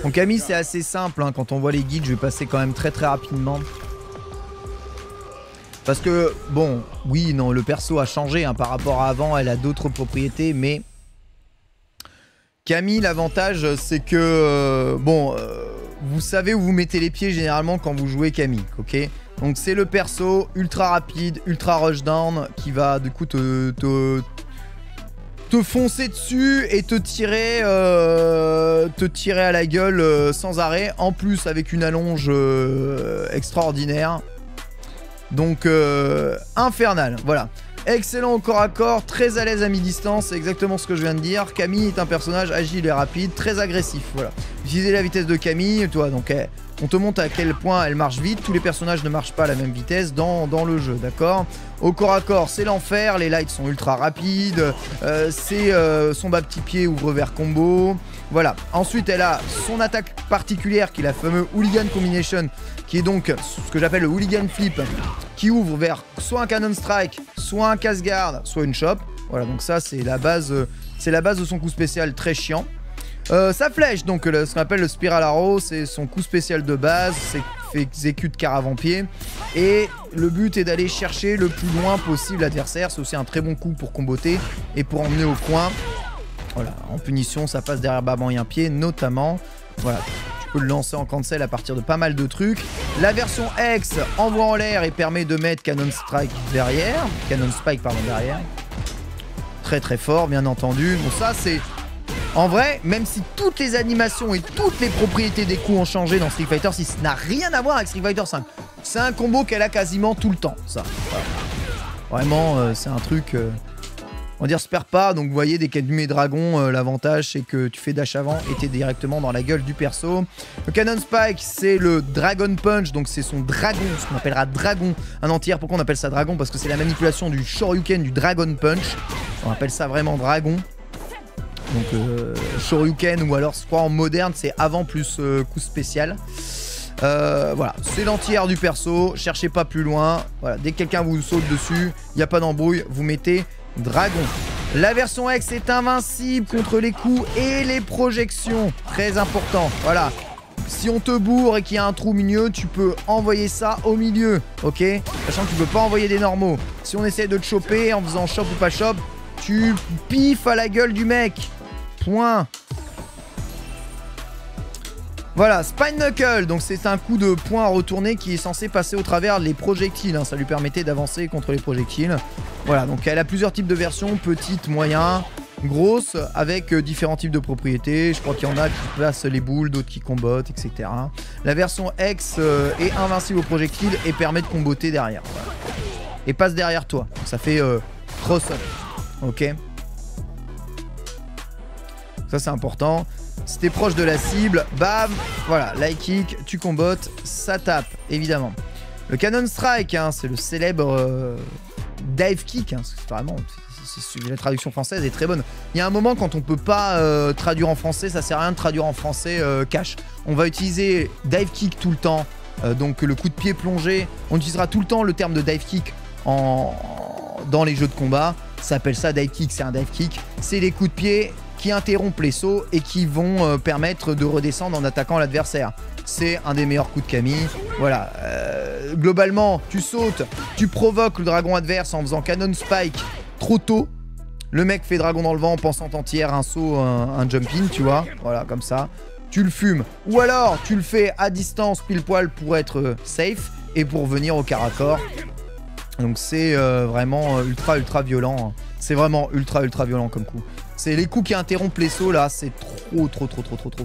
Donc Camille c'est assez simple, hein. Quand on voit les guides je vais passer quand même très rapidement. Parce que, bon, oui, non, le perso a changé hein, par rapport à avant, elle a d'autres propriétés, mais... Camille, l'avantage c'est que, vous savez où vous mettez les pieds généralement quand vous jouez Camille, ok? Donc c'est le perso ultra rapide, ultra rushdown, qui va du coup te foncer dessus et te tirer à la gueule sans arrêt. En plus avec une allonge extraordinaire. Donc infernal, voilà. Excellent au corps à corps, très à l'aise à mi-distance, c'est exactement ce que je viens de dire. Camille est un personnage agile et rapide, très agressif, voilà. Utilisez la vitesse de Camille, toi, donc on te montre à quel point elle marche vite. Tous les personnages ne marchent pas à la même vitesse dans le jeu, d'accord? Au corps à corps, c'est l'enfer, les lights sont ultra rapides, c'est son bas petit pied ouvre vers combo. Voilà, ensuite elle a son attaque particulière qui est la fameuse Hooligan Combination, qui est donc ce que j'appelle le Hooligan Flip, qui ouvre vers soit un Cannon Strike, soit un casse-garde, soit une chope. Voilà, donc ça c'est la base de son coup spécial très chiant. Sa flèche, donc ce qu'on appelle le Spiral Arrow, c'est son coup spécial de base, c'est fait exécute car avant-pied. Et le but est d'aller chercher le plus loin possible l'adversaire, c'est aussi un très bon coup pour comboter et pour emmener au coin. Voilà, en punition, ça passe derrière bas moyen pied, notamment. Voilà, tu peux le lancer en cancel à partir de pas mal de trucs. La version X envoie en l'air et permet de mettre Cannon Strike derrière. Cannon Spike, pardon, derrière. Très fort, bien entendu. Bon, ça, c'est... En vrai, même si toutes les animations et toutes les propriétés des coups ont changé dans Street Fighter 6, ça n'a rien à voir avec Street Fighter 5. C'est un combo qu'elle a quasiment tout le temps, ça. Voilà. Vraiment, c'est un truc... On va dire se perd pas, donc vous voyez des Kadumé Dragon, l'avantage c'est que tu fais dash avant et t'es directement dans la gueule du perso. Le Cannon Spike c'est le Dragon Punch, donc c'est son dragon, ce qu'on appellera dragon un entier. Pourquoi on appelle ça dragon? Parce que c'est la manipulation du Shoryuken du Dragon Punch. On appelle ça vraiment dragon. Donc Shoryuken ou alors je crois en moderne c'est avant plus coup spécial. Voilà, c'est l'entière du perso, cherchez pas plus loin. Voilà, dès que quelqu'un vous saute dessus, il n'y a pas d'embrouille, vous mettez dragon. La version X est invincible contre les coups et les projections. Très important. Voilà. Si on te bourre et qu'il y a un trou au milieu, tu peux envoyer ça au milieu. Ok? Sachant que tu peux pas envoyer des normaux. Si on essaie de te choper en faisant chop ou pas chop, tu piffes à la gueule du mec. Point. Voilà, Spine Knuckle, donc c'est un coup de poing retourné qui est censé passer au travers les projectiles, hein. Ça lui permettait d'avancer contre les projectiles. Voilà, donc elle a plusieurs types de versions, petite, moyen, grosse, avec différents types de propriétés. Je crois qu'il y en a qui placent les boules, d'autres qui combotent, etc. La version X est invincible aux projectiles et permet de comboter derrière. Voilà. Et passe derrière toi, donc ça fait cross-up, ok? Ça c'est important. Si t'es proche de la cible, bam, voilà, light kick, tu combotes, ça tape, évidemment. Le Cannon Strike, hein, c'est le célèbre dive kick, hein, c'est vraiment, la traduction française est très bonne. Il y a un moment quand on peut pas traduire en français, ça sert à rien de traduire en français cash. On va utiliser dive kick tout le temps, donc le coup de pied plongé, on utilisera tout le temps le terme de dive kick dans les jeux de combat. Ça s'appelle ça dive kick, c'est un dive kick, c'est les coups de pied qui interrompent les sauts et qui vont permettre de redescendre en attaquant l'adversaire. C'est un des meilleurs coups de Camille. Voilà. Globalement, tu sautes, tu provoques le dragon adverse en faisant Cannon Spike trop tôt. Le mec fait dragon dans le vent en pensant entière, un saut, un jump in, tu vois. Voilà, comme ça. Tu le fumes. Ou alors, tu le fais à distance pile poil pour être safe et pour venir au quart à corps. Donc c'est vraiment ultra violent. C'est vraiment ultra violent comme coup. C'est les coups qui interrompent les sauts là, c'est trop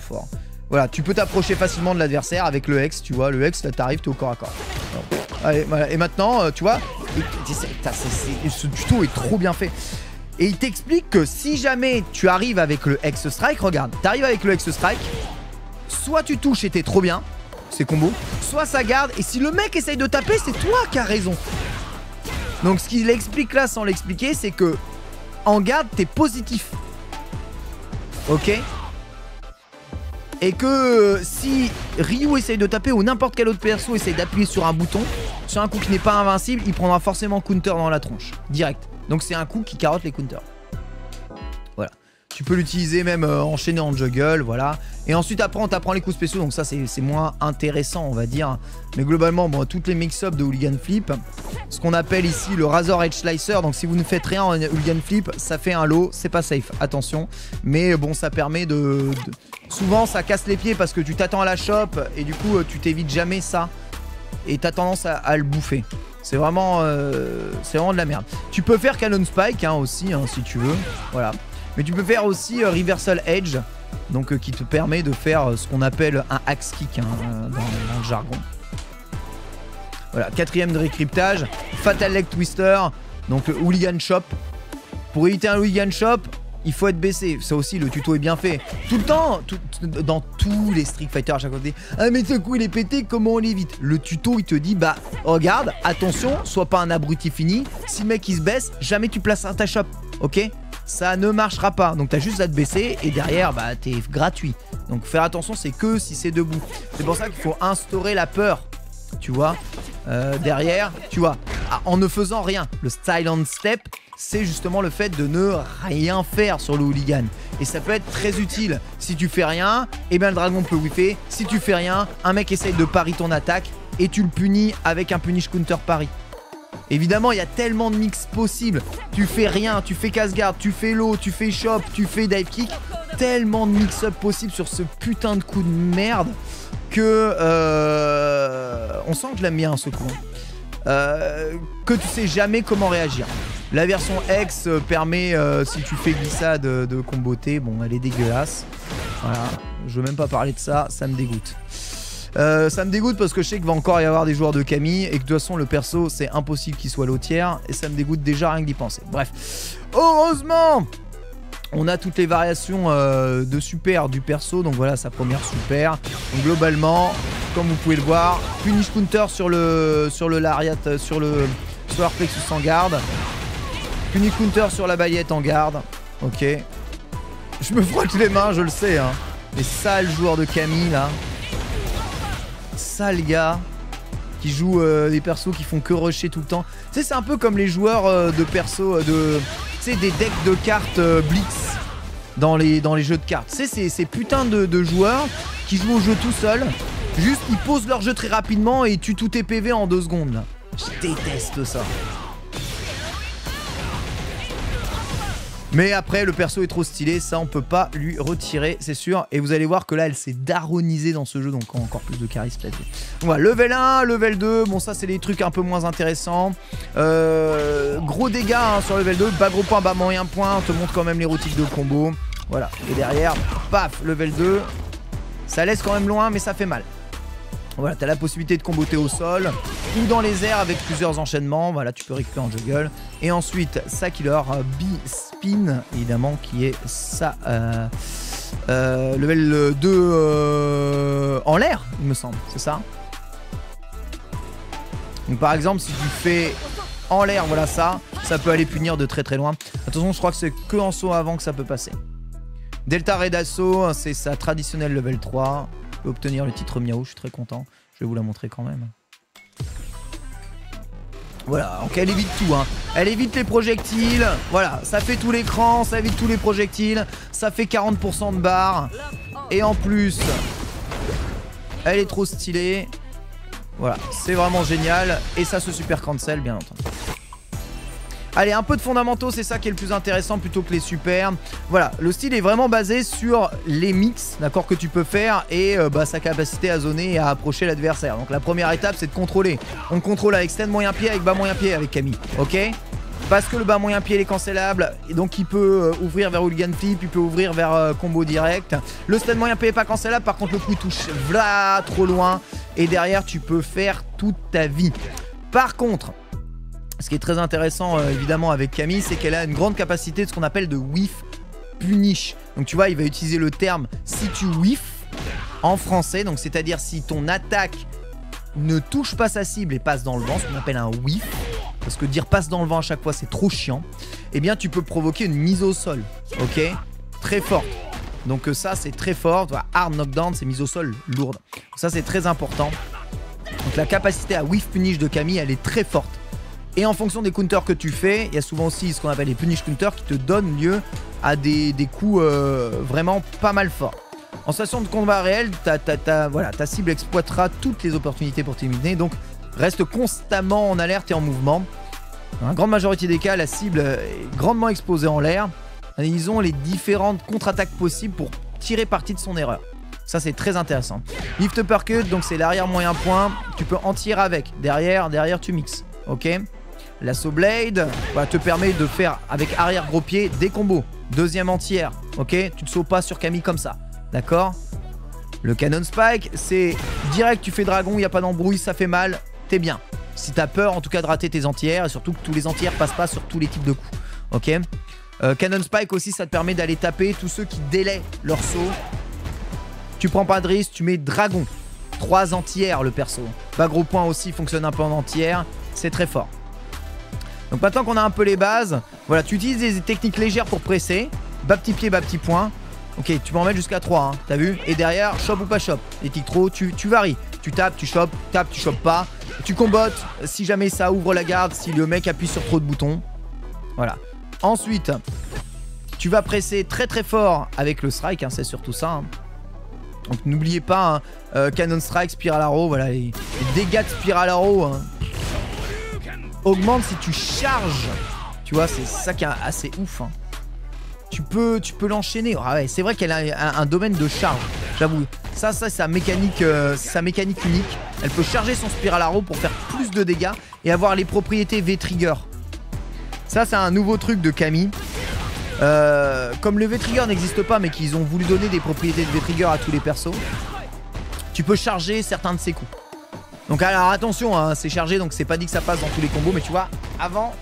fort. Voilà, tu peux t'approcher facilement de l'adversaire avec le X, tu vois. Le X, là t'arrives, t'es au corps à corps. Alors, allez, voilà. Et maintenant, tu vois, ce tuto est trop bien fait. Et il t'explique que si jamais tu arrives avec le X Strike, regarde, t'arrives avec le X Strike, soit tu touches et t'es trop bien, c'est combo, soit ça garde, et si le mec essaye de taper, c'est toi qui as raison. Donc ce qu'il explique là sans l'expliquer, c'est que en garde, t'es positif. Ok? Et que si Ryu essaye de taper ou n'importe quel autre perso essaye d'appuyer sur un bouton, sur un coup qui n'est pas invincible, il prendra forcément counter dans la tronche. Direct. Donc c'est un coup qui carotte les counters. Voilà. Tu peux l'utiliser même enchaîné en juggle, voilà. Et ensuite après on t'apprend les coups spéciaux, donc ça c'est moins intéressant on va dire. Mais globalement, bon, toutes les mix-up de Hooligan Flip, ce qu'on appelle ici le Razor Edge Slicer, donc si vous ne faites rien en Hooligan Flip, ça fait un low, c'est pas safe, attention. Mais bon, ça permet souvent ça casse les pieds parce que tu t'attends à la chope et du coup tu t'évites jamais ça. Et t'as tendance à le bouffer. C'est vraiment de la merde. Tu peux faire Cannon Spike hein, aussi hein, si tu veux, voilà. Mais tu peux faire aussi Reversal Edge, donc qui te permet de faire ce qu'on appelle un axe kick hein, dans le jargon. Voilà, 4ème de récryptage, Fatal Leg Twister, donc Hooligan Chop. Pour éviter un Hooligan Chop, il faut être baissé. Ça aussi, le tuto est bien fait. Tout le temps, dans tous les Street Fighter à chaque fois, ah mais ce coup il est pété, comment on l'évite? Le tuto il te dit, bah regarde, attention, sois pas un abruti fini. Si le mec il se baisse, jamais tu places ta chop, ok? Ça ne marchera pas. Donc t'as juste à te baisser et derrière, bah t'es gratuit. Donc faire attention, c'est que si c'est debout. C'est pour ça qu'il faut instaurer la peur, tu vois. Derrière, tu vois, en ne faisant rien. Le silent step, c'est justement le fait de ne rien faire sur le hooligan. Et ça peut être très utile. Si tu fais rien, eh bien le dragon peut whiffer. Si tu fais rien, un mec essaye de parry ton attaque et tu le punis avec un punish counter parry. Évidemment, il y a tellement de mix possibles. Tu fais rien, tu fais casse-garde, tu fais low, tu fais chop, tu fais dive kick. Tellement de mix-up possibles sur ce putain de coup de merde que on sent que je l'aime bien ce coup. Que tu sais jamais comment réagir. La version X permet, si tu fais glissade de comboter, bon elle est dégueulasse. Voilà, je veux même pas parler de ça, ça me dégoûte. Ça me dégoûte parce que je sais qu'il va encore y avoir des joueurs de Camille et que de toute façon le perso c'est impossible qu'il soit low tier et ça me dégoûte déjà rien que d'y penser. Bref, heureusement on a toutes les variations de super du perso, donc voilà sa première super. Donc globalement, comme vous pouvez le voir, punish counter sur le lariat, sur le solar plexus en garde, punish counter sur la baguette en garde. Ok, je me frotte les mains, je le sais hein. Les sales joueurs de Camille là, sales gars qui jouent des persos qui font que rusher tout le temps. Tu sais, c'est un peu comme les joueurs de persos tu sais, des decks de cartes Blitz dans les jeux de cartes. Tu sais, ces putains de joueurs qui jouent au jeu tout seul. Juste, ils posent leur jeu très rapidement et tuent tous tes PV en 2 secondes. Là. Je déteste ça. Mais après, le perso est trop stylé, ça on peut pas lui retirer, c'est sûr. Et vous allez voir que là, elle s'est daronisée dans ce jeu, donc encore plus de charisme là-dessus. Voilà, level 1, level 2, bon ça c'est des trucs un peu moins intéressants. Gros dégâts hein, sur level 2, bas gros point, bas moyen point, on te montre quand même les routiques de combo. Voilà, et derrière, paf, level 2. Ça laisse quand même loin, mais ça fait mal. Voilà, t'as la possibilité de comboter au sol ou dans les airs avec plusieurs enchaînements. Voilà, tu peux récupérer en juggle. Et ensuite, sa killer, B-Spin, évidemment, qui est ça. Level 2 en l'air, il me semble, c'est ça. Donc par exemple, si tu fais en l'air, voilà ça peut aller punir de très très loin. Attention, je crois que c'est que en saut avant que ça peut passer. Delta Red Assaut, c'est sa traditionnelle level 3. Je peux obtenir le titre Miao, je suis très content. Je vais vous la montrer quand même. Voilà, donc elle évite tout, hein. Elle évite les projectiles. Voilà, ça fait tout l'écran, ça évite tous les projectiles. Ça fait 40% de barre. Et en plus, elle est trop stylée. Voilà, c'est vraiment génial. Et ça se super cancel, bien entendu. Allez, un peu de fondamentaux, c'est ça qui est le plus intéressant plutôt que les super. Voilà, le style est vraiment basé sur les mix, d'accord, que tu peux faire et sa capacité à zoner et à approcher l'adversaire. Donc la première étape, c'est de contrôler. On contrôle avec stand moyen pied, avec bas moyen pied avec Camille, ok? Parce que le bas moyen pied il est cancellable, et donc il peut ouvrir vers Hooligan Flip, il peut ouvrir vers combo direct. Le stand moyen pied est pas cancellable, par contre le coup il touche là trop loin et derrière tu peux faire toute ta vie. Par contre, ce qui est très intéressant évidemment avec Camille, c'est qu'elle a une grande capacité de ce qu'on appelle de whiff punish. Donc tu vois, il va utiliser le terme si tu whiff en français, donc c'est-à-dire si ton attaque ne touche pas sa cible et passe dans le vent, ce qu'on appelle un whiff, parce que dire passe dans le vent à chaque fois c'est trop chiant, eh bien tu peux provoquer une mise au sol, ok, très forte. Donc ça c'est très fort, voilà, hard knockdown, c'est mise au sol lourde. Donc, ça c'est très important. Donc la capacité à whiff punish de Camille, elle est très forte. Et en fonction des counters que tu fais, il y a souvent aussi ce qu'on appelle les punish counters qui te donnent lieu à des coups vraiment pas mal forts. En situation de combat réel, ta cible exploitera toutes les opportunités pour t'éliminer, donc reste constamment en alerte et en mouvement. Dans la grande majorité des cas, la cible est grandement exposée en l'air. Ils ont les différentes contre-attaques possibles pour tirer parti de son erreur. Ça, c'est très intéressant. Lift uppercut, donc c'est l'arrière moyen point. Tu peux en tirer avec. Derrière, tu mixes. Ok. L'assaut blade te permet de faire avec arrière gros pied des combos. Deuxième entière. Ok. Tu ne sautes pas sur Camille comme ça. D'accord. Le Cannon Spike, c'est direct, tu fais dragon, il n'y a pas d'embrouille, ça fait mal. T'es bien. Si t'as peur en tout cas de rater tes entières, et surtout que tous les entières passent pas sur tous les types de coups. Ok. Cannon Spike aussi, ça te permet d'aller taper tous ceux qui délaient leur saut. Tu prends pas de risque, tu mets dragon. 3 entières le perso. Bas gros point aussi fonctionne un peu en entière. C'est très fort. Donc maintenant qu'on a un peu les bases, voilà, tu utilises des techniques légères pour presser. Bas petit pied, bas petit point. Ok, tu peux en mettre jusqu'à 3, hein, t'as vu? Et derrière, chop ou pas chop. Les tics trop, tu varies. Tu tapes, tu chopes, tu chopes pas. Tu combottes si jamais ça ouvre la garde, si le mec appuie sur trop de boutons. Voilà. Ensuite, tu vas presser très très fort avec le strike, hein, c'est surtout ça. Hein. Donc n'oubliez pas, hein, Cannon Strike, Spiral Arrow, voilà, les dégâts de Spiral Arrow hein, augmentent si tu charges. Tu vois, c'est ça qui est assez ouf. Hein. Tu peux l'enchaîner. Ah ouais, c'est vrai qu'elle a un domaine de charge, j'avoue. Ça c'est sa mécanique unique. Elle peut charger son Spiral Arrow pour faire plus de dégâts et avoir les propriétés V-Trigger. Ça, c'est un nouveau truc de Camille. Comme le V-Trigger n'existe pas, mais qu'ils ont voulu donner des propriétés de V-Trigger à tous les persos, tu peux charger certains de ses coups. Donc alors attention, hein, c'est chargé, donc c'est pas dit que ça passe dans tous les combos, mais tu vois, avant,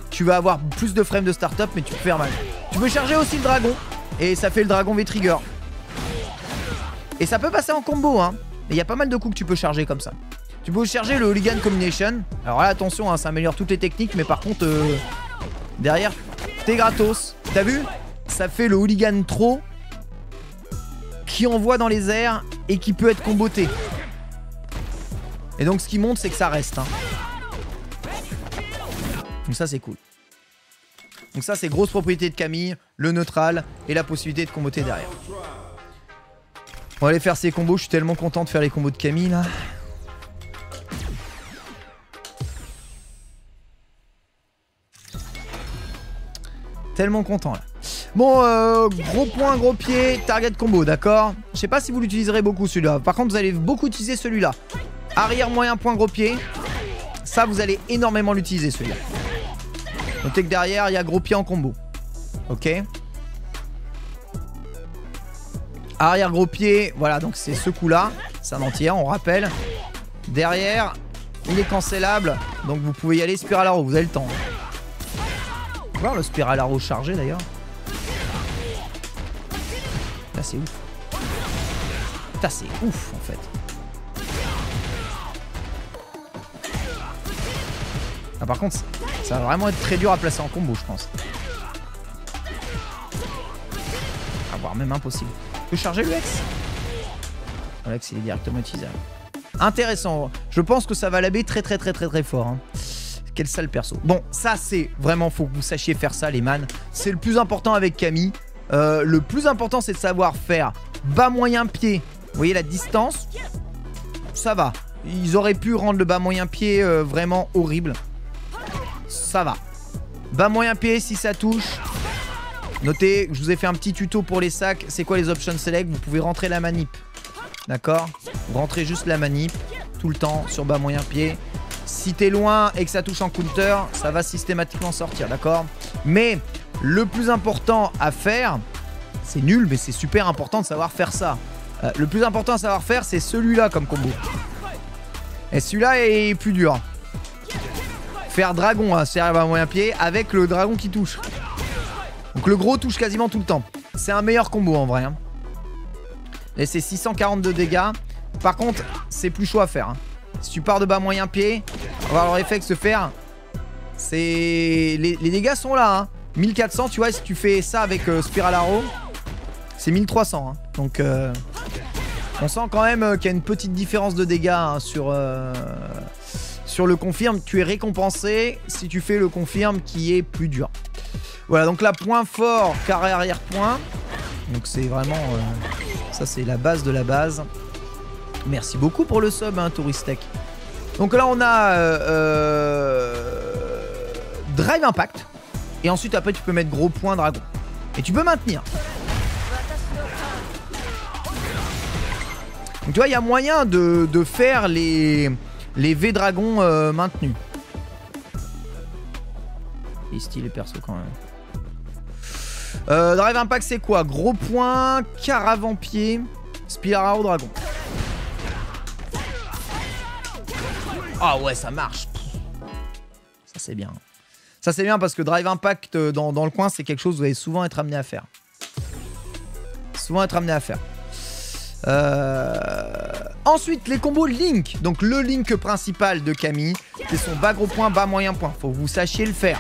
tu vas avoir plus de frames de start-up, mais tu peux faire mal. Tu peux charger aussi le dragon, et ça fait le dragon V-Trigger. Et ça peut passer en combo, hein. Mais il y a pas mal de coups que tu peux charger comme ça. Tu peux charger le Hooligan Combination. Alors là, attention, hein, ça améliore toutes les techniques, mais par contre, derrière, t'es gratos. T'as vu? Ça fait le Hooligan Throw qui envoie dans les airs et qui peut être comboté. Et donc, ce qui monte, c'est que ça reste. Hein. Donc ça, c'est cool. Donc ça, c'est grosse propriété de Camille, le neutral et la possibilité de comboter derrière. On va aller faire ces combos. Je suis tellement content de faire les combos de Camille, là. Tellement content là. Bon, gros point, gros pied, target combo, d'accord? Je sais pas si vous l'utiliserez beaucoup celui-là. Par contre, vous allez beaucoup utiliser celui-là. Arrière, moyen, point, gros pied. Ça, vous allez énormément l'utiliser celui-là. Notez que derrière, il y a gros pied en combo. Ok. Arrière, gros pied. Voilà, donc c'est ce coup-là. C'est un entier, on rappelle. Derrière, il est cancellable. Donc vous pouvez y aller Spiral Arrow, vous avez le temps. Voir le Spiral Arrow chargé d'ailleurs. Là c'est ouf. Putain c'est ouf en fait. Ah, par contre ça va vraiment être très dur à placer en combo je pense. Ah, voire même impossible. Tu peux charger le X? Le X il est directement utilisable. Intéressant. Je pense que ça va laber très fort. Hein. Quel sale perso. Bon, ça c'est vraiment, faut que vous sachiez faire ça les man. C'est le plus important avec Camille. Le plus important c'est de savoir faire bas moyen pied. Vous voyez la distance? Ça va. Ils auraient pu rendre le bas moyen pied vraiment horrible. Ça va. Bas moyen pied si ça touche. Notez, je vous ai fait un petit tuto pour les sacs. C'est quoi les options select? Vous pouvez rentrer la manip. D'accord? Vous rentrez juste la manip tout le temps sur bas moyen pied. Si t'es loin et que ça touche en counter, ça va systématiquement sortir, d'accord? Mais le plus important à faire, c'est nul, mais c'est super important de savoir faire ça. Le plus important à savoir faire, c'est celui-là comme combo. Et celui-là est plus dur. Faire dragon à serre à moyen pied avec le dragon qui touche. Donc le gros touche quasiment tout le temps. C'est un meilleur combo en vrai. Hein. Et c'est 642 dégâts. Par contre, c'est plus chaud à faire. Hein. Si tu pars de bas moyen pied, on va avoir l'effet que se faire. C'est. Les dégâts sont là. Hein. 1400, tu vois, si tu fais ça avec Spiral Arrow, c'est 1300. Hein. Donc, on sent quand même qu'il y a une petite différence de dégâts hein, sur sur le confirme, tu es récompensé si tu fais le confirme qui est plus dur. Voilà, donc là, point fort, carré arrière point. Donc c'est vraiment... ça, c'est la base de la base. Merci beaucoup pour le sub, hein, Touristech. Donc là, on a Drive Impact. Et ensuite, après, tu peux mettre gros point dragon. Et tu peux maintenir. Donc tu vois, il y a moyen de faire les V-dragons maintenus. Et stylé perso quand même. Drive Impact, c'est quoi? Gros point, Caravan-pied, Spirao dragon. Ah ouais, ça marche. Ça c'est bien. Ça c'est bien parce que Drive Impact dans le coin, c'est quelque chose que vous allez souvent être amené à faire. Ensuite, les combos Link. Donc le Link principal de Camille, c'est son bas gros point, bas moyen point. Faut que vous sachiez le faire.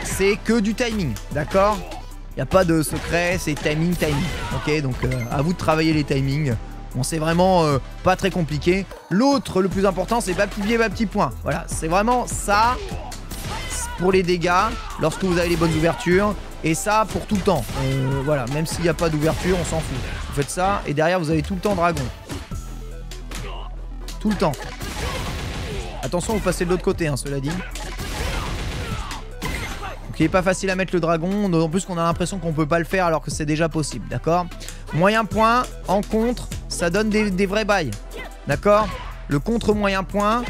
C'est que du timing, d'accord? Il n'y a pas de secret, c'est timing. Ok, donc à vous de travailler les timings. Bon, c'est vraiment pas très compliqué. L'autre, le plus important, c'est bas petit pied, bas petit point. Voilà, c'est vraiment ça pour les dégâts lorsque vous avez les bonnes ouvertures. Et ça pour tout le temps. Voilà, même s'il n'y a pas d'ouverture, on s'en fout. Vous faites ça et derrière, vous avez tout le temps dragon. Tout le temps. Attention, vous passez de l'autre côté, hein, cela dit. Donc il n'est pas facile à mettre le dragon. En plus qu'on a l'impression qu'on peut pas le faire alors que c'est déjà possible. D'accord? Moyen point, en contre, ça donne des vrais bails. D'accord? Le contre moyen point,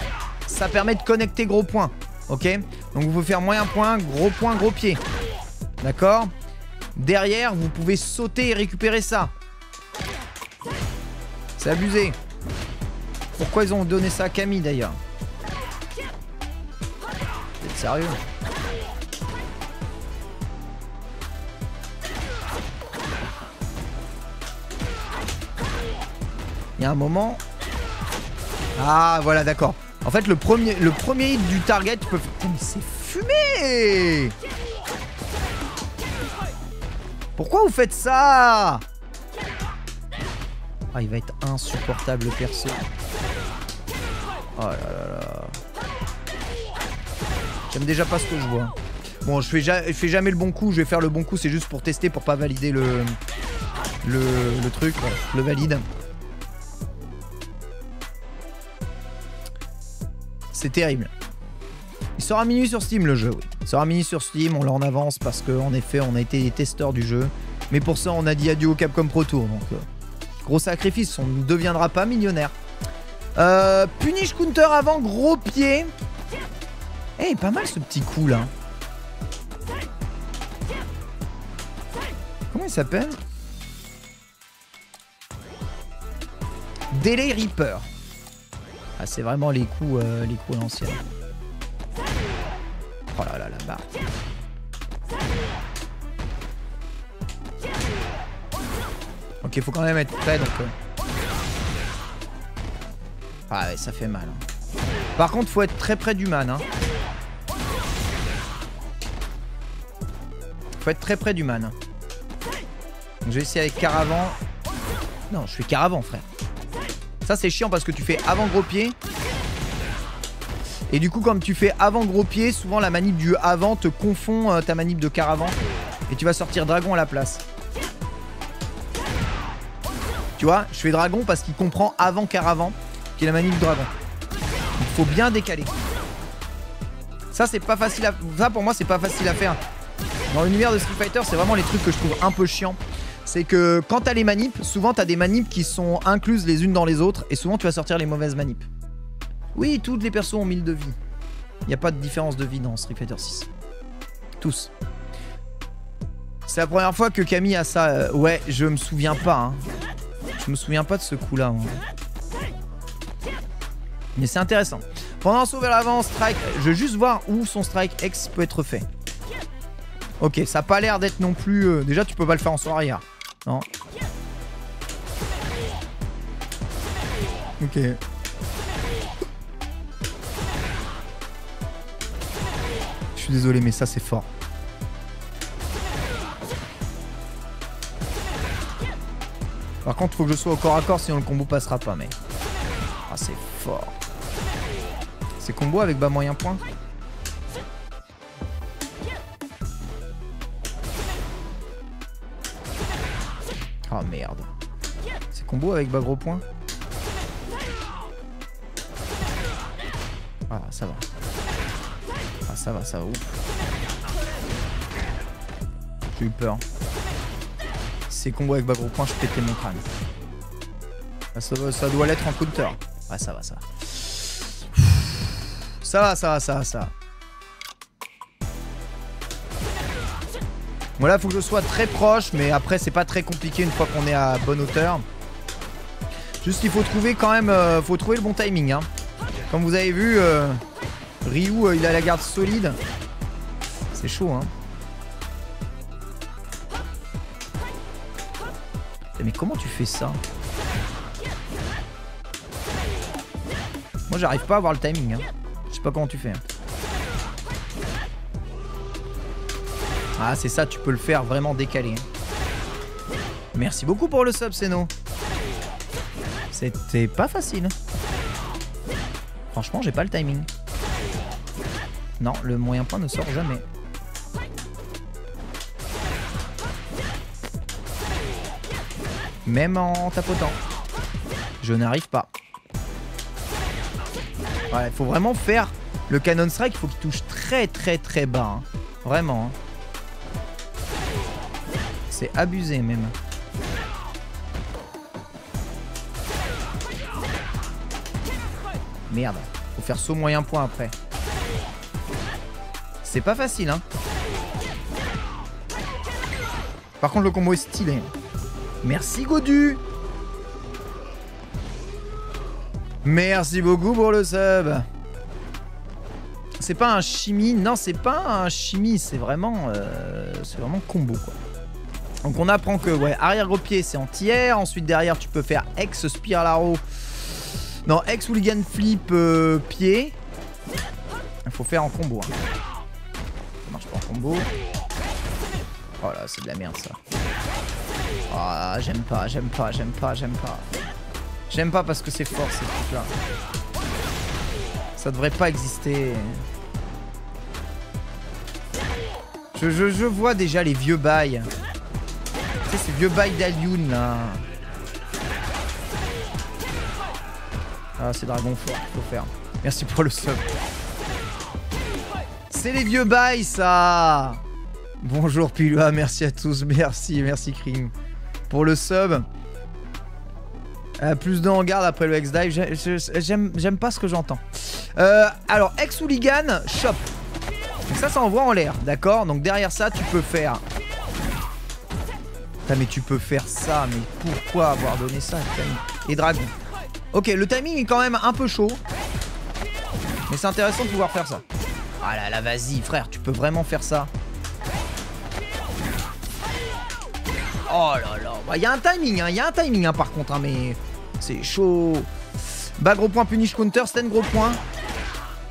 ça permet de connecter gros point. Ok? Donc vous pouvez faire moyen point, gros pied. D'accord? Derrière, vous pouvez sauter et récupérer ça. C'est abusé. Pourquoi ils ont donné ça à Camille d'ailleurs? Vous êtes sérieux? Il y a un moment... Ah voilà, d'accord. En fait, le premier hit du target, tu peux faire... Oh, mais c'est fumé! Pourquoi vous faites ça? Ah, il va être insupportable le perso. Oh là là là. J'aime déjà pas ce que je vois. Bon, je fais jamais le bon coup. Je vais faire le bon coup, c'est juste pour tester, pour pas valider le truc. Voilà, je le valide. C'est terrible. Il sera minuit sur Steam le jeu, oui. Il sera minuit sur Steam, on l'a en avance parce qu'en effet on a été les testeurs du jeu. Mais pour ça on a dit adieu au Capcom Pro Tour. Donc gros sacrifice, on ne deviendra pas millionnaire. Punish counter avant, gros pied. Eh, pas mal ce petit coup là. Comment il s'appelle? Delay Reaper. Ah, c'est vraiment les coups à l'ancienne. Oh là là, la barre. Ok, faut quand même être prêt donc. Ah ouais, ça fait mal. Hein. Par contre, faut être très près du man. Hein. Faut être très près du man. Donc, je vais essayer avec Caravan. Non, je fais Caravan, frère. Ça, c'est chiant parce que tu fais avant gros pied. Et du coup, comme tu fais avant gros pied, souvent la manip du avant te confond ta manip de Caravan. Et tu vas sortir dragon à la place. Tu vois, je fais dragon parce qu'il comprend avant Caravan, qui est la manip du dragon. Il faut bien décaler. Ça, c'est pas facile à... Ça, pour moi, c'est pas facile à faire. Dans l'univers de Street Fighter, c'est vraiment les trucs que je trouve un peu chiants. C'est que quand t'as les manips, souvent t'as des manips qui sont incluses les unes dans les autres. Et souvent, tu vas sortir les mauvaises manips. Oui, toutes les persos ont 1000 de vie. Il n'y a pas de différence de vie dans Street Fighter 6. Tous. C'est la première fois que Camille a ça. Ouais, je me souviens pas. Hein. Je me souviens pas de ce coup-là. Hein. Mais c'est intéressant. Pendant un saut vers l'avant, strike. Je veux juste voir où son strike X peut être fait. Ok, ça n'a pas l'air d'être non plus... Déjà, tu peux pas le faire en saut arrière. Non. Ok. Je suis désolé, mais ça, c'est fort. Par contre, il faut que je sois au corps à corps, sinon le combo passera pas, mec. Ah, c'est fort. C'est combo avec bas moyen point. Oh merde. C'est combo avec bas gros point. Ah ça va. Ah ça va, ouf. J'ai eu peur. C'est combo avec bas gros point, je pétais mon crâne. Ah, ça doit l'être en counter. Ah ça va. Ça va. Bon là faut que je sois très proche, mais après c'est pas très compliqué une fois qu'on est à bonne hauteur. Juste qu'il faut trouver quand même, faut trouver le bon timing hein. Comme vous avez vu, Ryu il a la garde solide. C'est chaud hein. Mais comment tu fais ça? Moi j'arrive pas à avoir le timing hein. Je sais pas comment tu fais hein. Ah c'est ça, tu peux le faire vraiment décalé hein. Merci beaucoup pour le sub Seno. C'était pas facile. Franchement j'ai pas le timing. Non, le moyen point ne sort jamais. Même en tapotant. Je n'arrive pas. Ouais, faut vraiment faire le Cannon Strike, il faut qu'il touche très bas. Hein. Vraiment. Hein. C'est abusé même. Merde, faut faire saut moyen point après. C'est pas facile hein. Par contre le combo est stylé. Merci Godu. Merci beaucoup pour le sub. C'est pas un chimie. Non c'est pas un chimie. C'est vraiment combo quoi. Donc on apprend que ouais, arrière gros pied c'est anti-air. Ensuite derrière tu peux faire ex spiral arrow. Non ex hooligan flip pied. Il faut faire en combo hein. Ça marche pas en combo. Oh là c'est de la merde ça. Ah, j'aime pas. J'aime pas parce que c'est fort ces trucs là. Ça devrait pas exister. Je vois déjà les vieux bails. Tu sais ces vieux bails d'Alioun là. Ah c'est Dragon fort qu'il faut faire. Merci pour le sub. C'est les vieux bails ça. Bonjour Pilua, merci à tous, merci Krim pour le sub. Plus de garde après le X-Dive, j'aime pas ce que j'entends. Alors, ex-hooligan, shop. Donc ça envoie en l'air, d'accord. Donc derrière ça, tu peux faire... Putain, mais tu peux faire ça, mais pourquoi avoir donné ça? Et dragon. Ok, le timing est quand même un peu chaud. Mais c'est intéressant de pouvoir faire ça. Ah là là, vas-y frère, tu peux vraiment faire ça. Oh là là, il y a un timing, hein, par contre, hein, mais c'est chaud. Bas gros point, punish counter, stand gros point.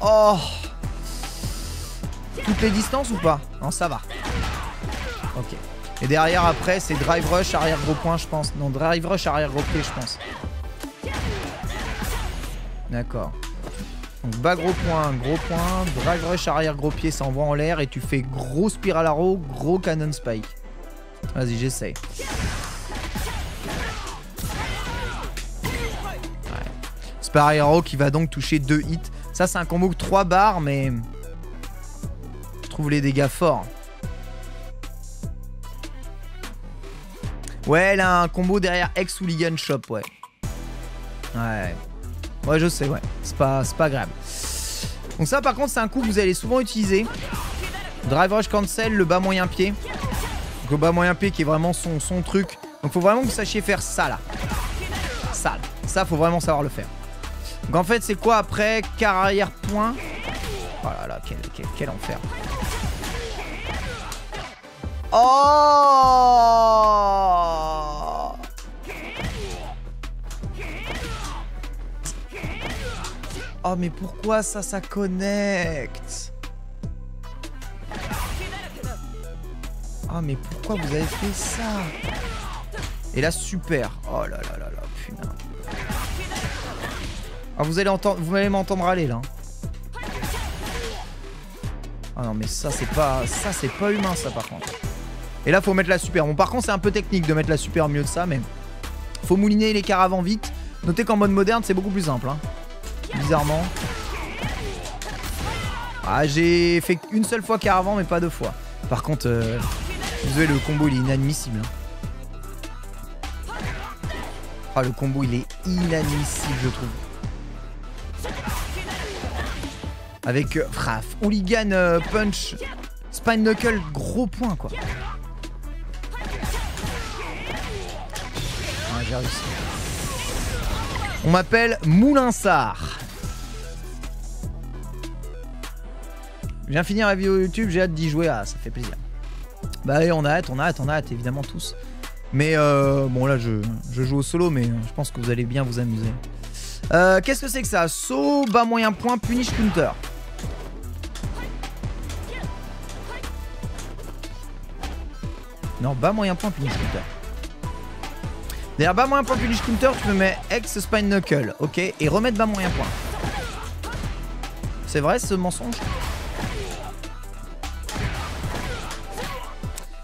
Oh. Toutes les distances ou pas? Non, ça va. Ok. Et derrière, après, c'est drive rush, arrière gros point, je pense. Non, drive rush, arrière gros pied, je pense. D'accord. Donc bas gros point, drive rush, arrière gros pied, ça envoie en l'air et tu fais gros spiral arrow, gros cannon spike. Vas-y, j'essaye. Ouais. Spiral arrow qui va donc toucher 2 hits. Ça, c'est un combo de 3 barres, mais je trouve les dégâts forts. Ouais, elle a un combo derrière ex hooligan shop, ouais. Ouais. Ouais, je sais, ouais. C'est pas agréable. Donc ça, par contre, c'est un coup que vous allez souvent utiliser. Drive rush cancel, le bas moyen pied. Donc le bas moyen pied qui est vraiment son truc. Donc faut vraiment que vous sachiez faire ça là. Ça faut vraiment savoir le faire. Donc en fait c'est quoi après? Quart arrière point. Oh là là, quel enfer. Oh. Oh mais pourquoi ça connecte? Ah mais pourquoi vous avez fait ça? Et là super. Oh là là là là, putain. Ah vous allez m'entendre râler là. Ah non mais ça c'est pas humain ça par contre. Et là faut mettre la super. Bon par contre c'est un peu technique de mettre la super au milieu de ça, mais faut mouliner les caravans vite. Notez qu'en mode moderne c'est beaucoup plus simple hein. Bizarrement. Ah j'ai fait une seule fois caravan mais pas deux fois. Par contre désolé, le combo il est inadmissible hein. Ah le combo il est inadmissible je trouve. Avec Hooligan Punch, Spine Knuckle, gros point quoi. Ah, j'ai réussi. On m'appelle Moulinsart. Je viens finir la vidéo YouTube, j'ai hâte d'y jouer. Ah, ça fait plaisir. Bah allez, on a hâte, évidemment tous. Mais bon là je joue au solo, mais je pense que vous allez bien vous amuser. Qu'est-ce que c'est que ça? Saut, bas moyen point, punish counter. Non, bas moyen point, punish counter. D'ailleurs, bas moyen point, punish counter, tu me mets ex spine knuckle, ok, et remettre bas moyen point. C'est vrai ce mensonge?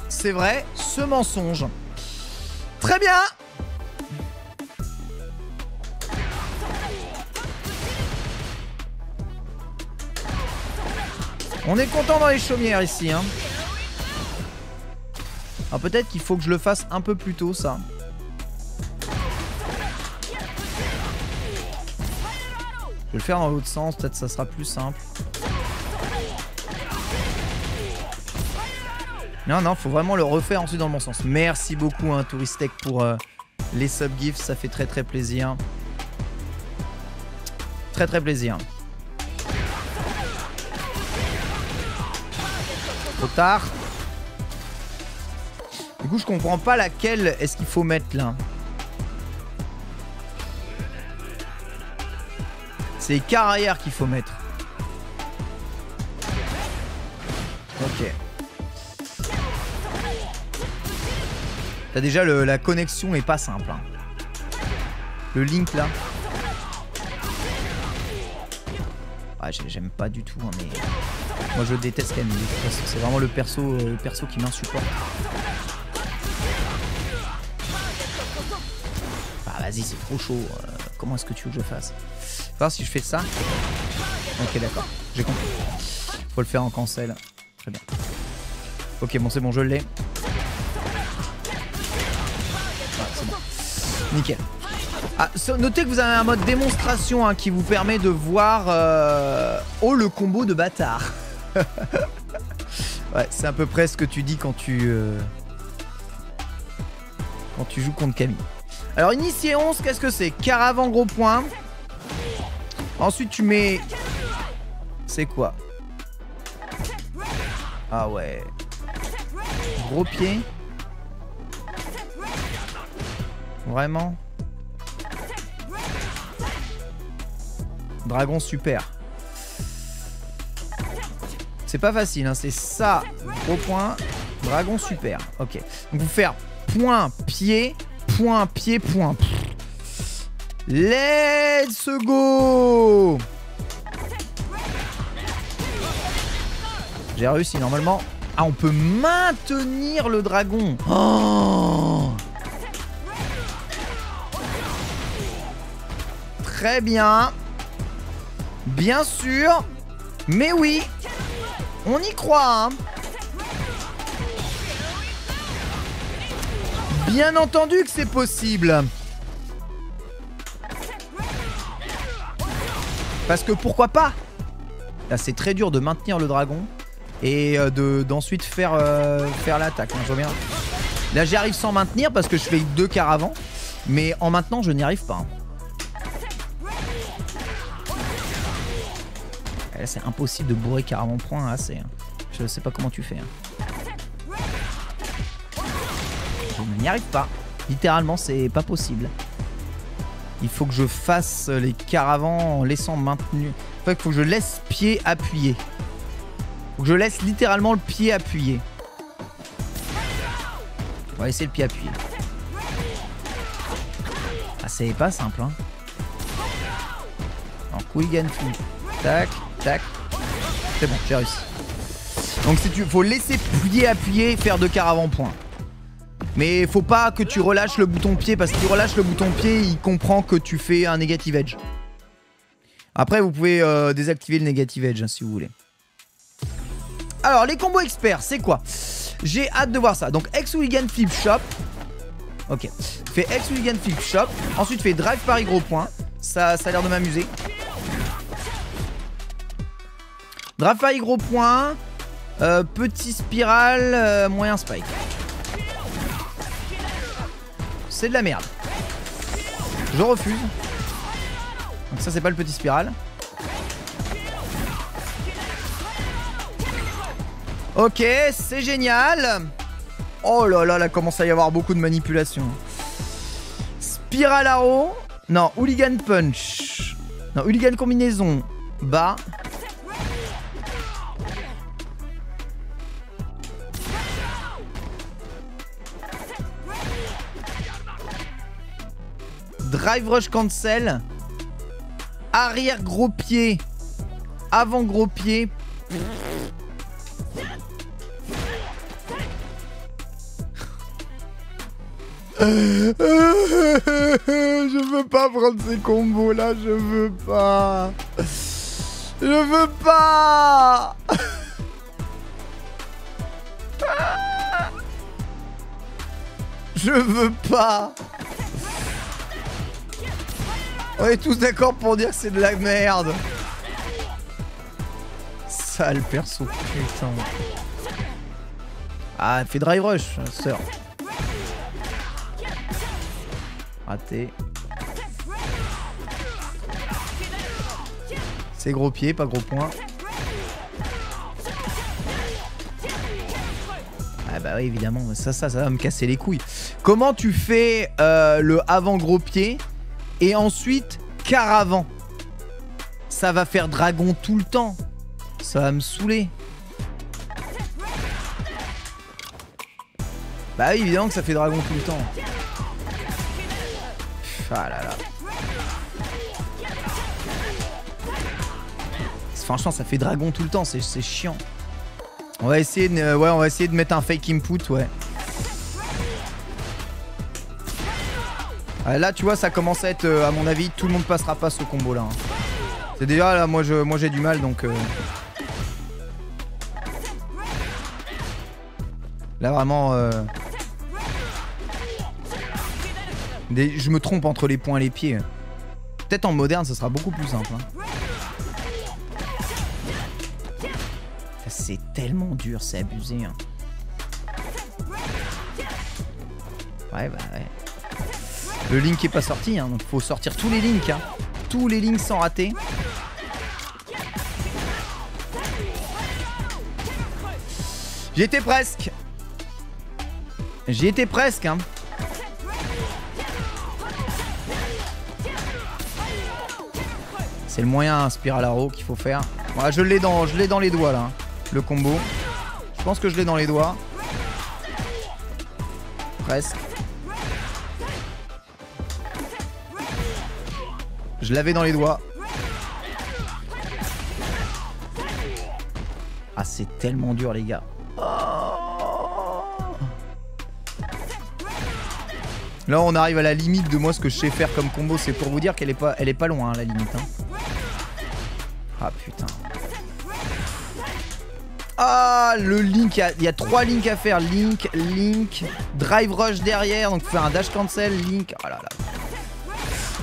C'est vrai ce mensonge. Très bien. On est content dans les chaumières ici hein. Alors peut-être qu'il faut que je le fasse un peu plus tôt ça. Je vais le faire dans l'autre sens, peut-être ça sera plus simple. Non, faut vraiment le refaire ensuite dans le bon sens. Merci beaucoup hein, Touristech pour les sub-gifts, ça fait très très plaisir. Très très plaisir. Trop tard. Du coup je comprends pas laquelle est-ce qu'il faut mettre là. C'est quart arrière qu'il faut mettre. Ok. T'as déjà la connexion est pas simple hein. Le link là. Ah, j'aime pas du tout hein, mais moi je déteste Camille. C'est vraiment le perso qui m'insupporte. Ah vas-y c'est trop chaud. Comment est-ce que tu veux que je fasse? Faut voir si je fais ça. Ok d'accord, j'ai compris. Faut le faire en cancel. Très bien. Ok bon c'est bon je l'ai. C'est bon. Nickel. Ah, notez que vous avez un mode démonstration hein, qui vous permet de voir oh le combo de bâtard. Ouais c'est à peu près ce que tu dis quand tu joues contre Camille. Alors initié 11 qu'est-ce que c'est? Caravan gros point. Ensuite tu mets... C'est quoi? Ah ouais. Gros pied. Vraiment? Dragon super. C'est pas facile, hein. C'est ça, gros point, dragon super. Ok. Donc vous faire point, pied, point, pied, point. Let's go! J'ai réussi normalement. Ah, on peut maintenir le dragon. Oh! Très bien. Bien sûr. Mais oui. On y croit, hein. Bien entendu que c'est possible. Parce que pourquoi pas? Là, c'est très dur de maintenir le dragon et d'ensuite faire l'attaque. Hein, je vois bien. Là, j'y arrive sans maintenir parce que je fais 2 caravans. Mais en maintenant, je n'y arrive pas. Hein. C'est impossible de bourrer caravan point là, je sais pas comment tu fais hein. Je n'y arrive pas. Littéralement c'est pas possible. Il faut que je fasse les caravans en laissant maintenu. En fait il faut que je laisse pied appuyé. Faut que je laisse littéralement le pied appuyé. On va laisser le pied appuyé. Ah c'est pas simple hein. Alors Hooligan flip. Tac. Tac. C'est bon, j'ai réussi. Donc si tu faut laisser appuyer, faire de quart avant-point. Mais faut pas que tu relâches le bouton pied, parce que si tu relâches le bouton pied, il comprend que tu fais un negative edge. Après, vous pouvez désactiver le negative edge, hein, si vous voulez. Alors, les combos experts, c'est quoi? J'ai hâte de voir ça. Donc, X-Hooligan Flip Shop. Ok. Fais X-Hooligan Flip Shop. Ensuite, fais Drive Paris Gros Point. Ça a l'air de m'amuser. Drive Paris Gros Point. Petit Spirale. Moyen Spike. C'est de la merde. Je refuse. Donc ça, c'est pas le petit Spirale. Ok, c'est génial. Oh là là, là commence à y avoir beaucoup de manipulation. Spiral Arrow. Non, Hooligan Punch. Non, Hooligan Combinaison. Bas. Drive Rush Cancel. Arrière gros pied. Avant gros pied. Je veux pas prendre ces combos là, je veux pas. Je veux pas. Je veux pas. On est tous d'accord pour dire que c'est de la merde. Sale perso, putain. Ah, fais drive rush, sœur. Raté. C'est gros pied, pas gros point. Ah bah oui, évidemment, ça va me casser les couilles. Comment tu fais le avant gros pied et ensuite quart avant? Ça va faire dragon tout le temps. Ça va me saouler. Bah oui, évidemment que ça fait dragon tout le temps. Ah là là. Franchement, ça fait dragon tout le temps, c'est chiant. On va essayer de, ouais, on va essayer de mettre un fake input, ouais. Là, tu vois, ça commence à être, à mon avis, tout le monde passera pas ce combo-là. Hein. C'est déjà, là, moi j'ai du mal, donc... Là, vraiment... Je me trompe entre les poings et les pieds. Peut-être en moderne, ça sera beaucoup plus simple. Hein. C'est tellement dur, c'est abusé. Hein. Ouais, bah ouais. Le link est pas sorti, hein, donc faut sortir tous les links. Hein. Tous les links sans rater. J'y étais presque. J'y étais presque. Hein. C'est le moyen Spiral Arrow qu'il faut faire. Voilà, je l'ai dans les doigts là. Le combo. Je pense que je l'ai dans les doigts. Presque. Je l'avais dans les doigts. Ah, c'est tellement dur, les gars. Oh. Là, on arrive à la limite de moi, ce que je sais faire comme combo. C'est pour vous dire qu'elle est pas loin, hein, la limite. Hein. Ah, putain. Ah, le link, il y a 3 links à faire. Link, drive rush derrière. Donc, faire un dash cancel, link. Oh là là.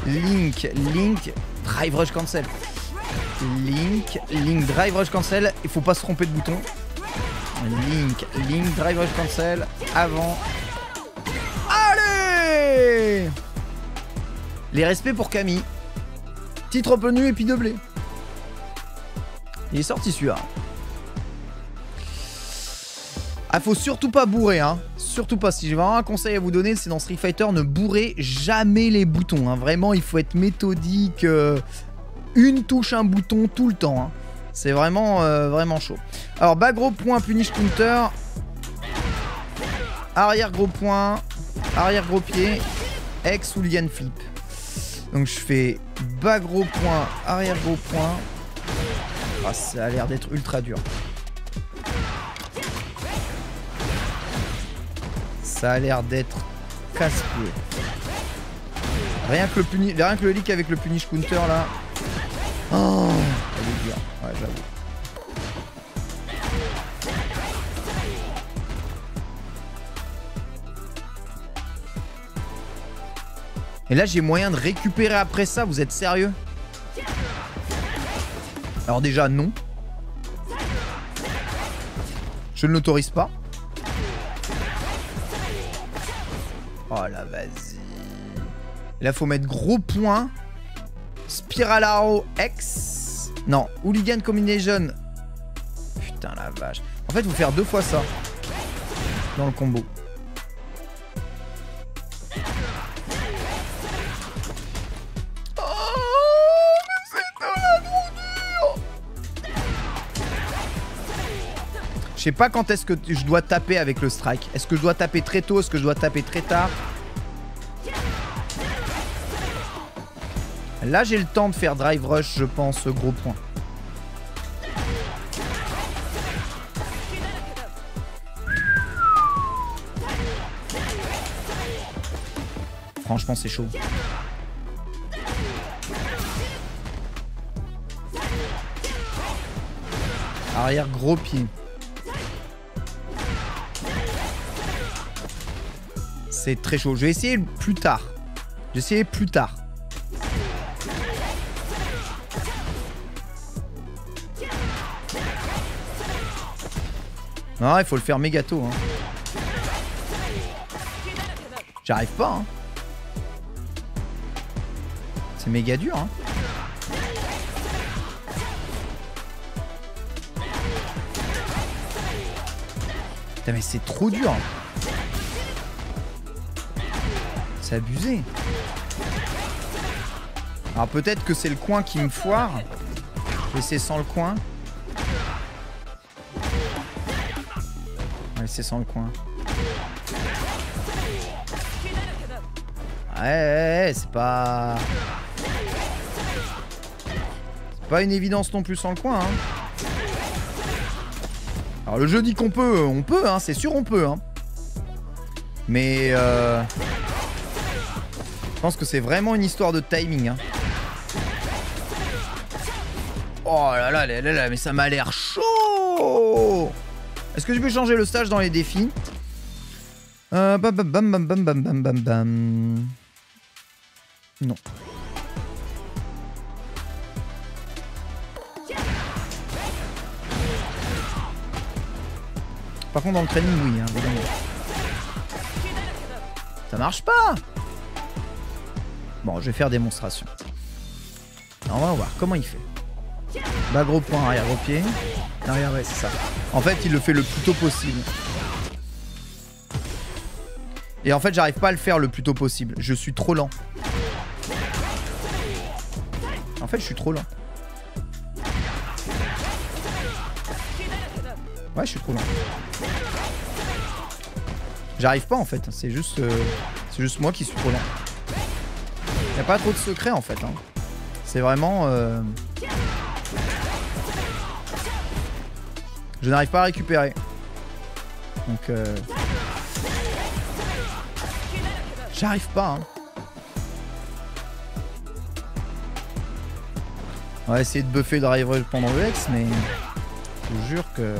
Link, drive rush cancel. Link, drive rush cancel. Il faut pas se tromper de bouton. Link, drive rush cancel. Avant. Allez! Les respects pour Camille. Titre open et puis de blé. Il est sorti celui-là. Ah, faut surtout pas bourrer, hein. Surtout pas. Si j'ai vraiment un conseil à vous donner, c'est dans Street Fighter, ne bourrez jamais les boutons. Hein. Vraiment, il faut être méthodique. Une touche, un bouton tout le temps. Hein. C'est vraiment, vraiment chaud. Alors, bas gros point, punish counter. Arrière gros point. Arrière gros pied. X Hooligan flip. Donc, je fais bas gros point, arrière gros point. Ah, ça a l'air d'être ultra dur. Ça a l'air d'être casse-pied. Rien que le leak avec le punish counter là. Oh, elle est dure. Ouais, j'avoue. Et là j'ai moyen de récupérer après ça, vous êtes sérieux? Alors déjà non. Je ne l'autorise pas. Oh là vas-y. Là faut mettre gros point. Spiral Arrow X. Non, Hooligan Combination. Putain la vache. En fait faut faire 2 fois ça. Dans le combo. Je sais pas quand est-ce que je dois taper avec le strike. Est-ce que je dois taper très tôt? Est-ce que je dois taper très tard? Là j'ai le temps de faire drive rush je pense, gros point. Franchement c'est chaud. Arrière gros pied. C'est très chaud. Je vais essayer plus tard. Je vais essayer plus tard. Non, il faut le faire méga tôt. Hein. J'arrive pas. Hein. C'est méga dur. Hein. Putain, mais c'est trop dur. C'est abusé. Alors peut-être que c'est le coin qui me foire. Je vais essayer sans le coin. On va essayer sans le coin. Ouais, c'est pas... C'est pas une évidence non plus sans le coin. Hein. Alors le jeu dit qu'on peut, hein, c'est sûr on peut. Hein. Mais... Je pense que c'est vraiment une histoire de timing. Hein. Oh là là, là, là, là, mais ça m'a l'air chaud. Est-ce que je peux changer le stage dans les défis? Bam bam bam bam bam bam bam bam. Non. Par contre dans le training oui, hein, évidemment. Ça marche pas. Bon, je vais faire démonstration. Alors, on va voir comment il fait. Bas gros point, arrière gros pied. Arrière, ouais, c'est ça. En fait, il le fait le plus tôt possible. Et en fait, j'arrive pas à le faire le plus tôt possible. Je suis trop lent. En fait, je suis trop lent. Ouais, je suis trop lent. J'arrive pas en fait. C'est juste moi qui suis trop lent. Y a pas trop de secret en fait. Hein. C'est vraiment... Je n'arrive pas à récupérer. Donc... J'arrive pas. Hein. On va essayer de buffer drive rush pendant le X, mais... Je vous jure que...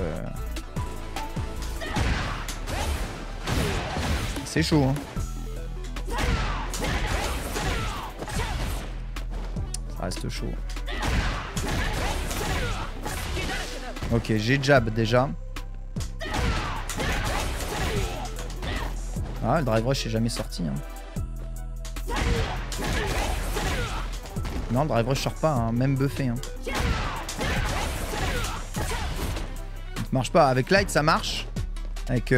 C'est chaud. Hein. Ça reste chaud. Ok, j'ai jab déjà. Ah, le drive rush est jamais sorti. Hein. Non, le drive rush sort pas, hein, même buffé. Hein. Ça marche pas. Avec light, ça marche. Avec...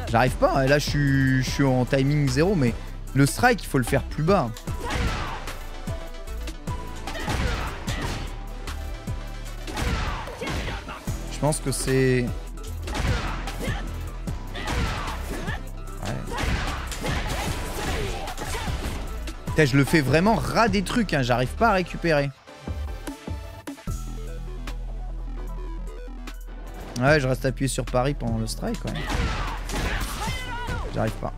J'arrive pas. Là, je suis en timing 0, mais le strike, il faut le faire plus bas. Je pense que c'est... Putain, je le fais vraiment ras des trucs, hein. J'arrive pas à récupérer. Ouais, je reste appuyé sur Paris pendant le strike quand même. J'arrive pas.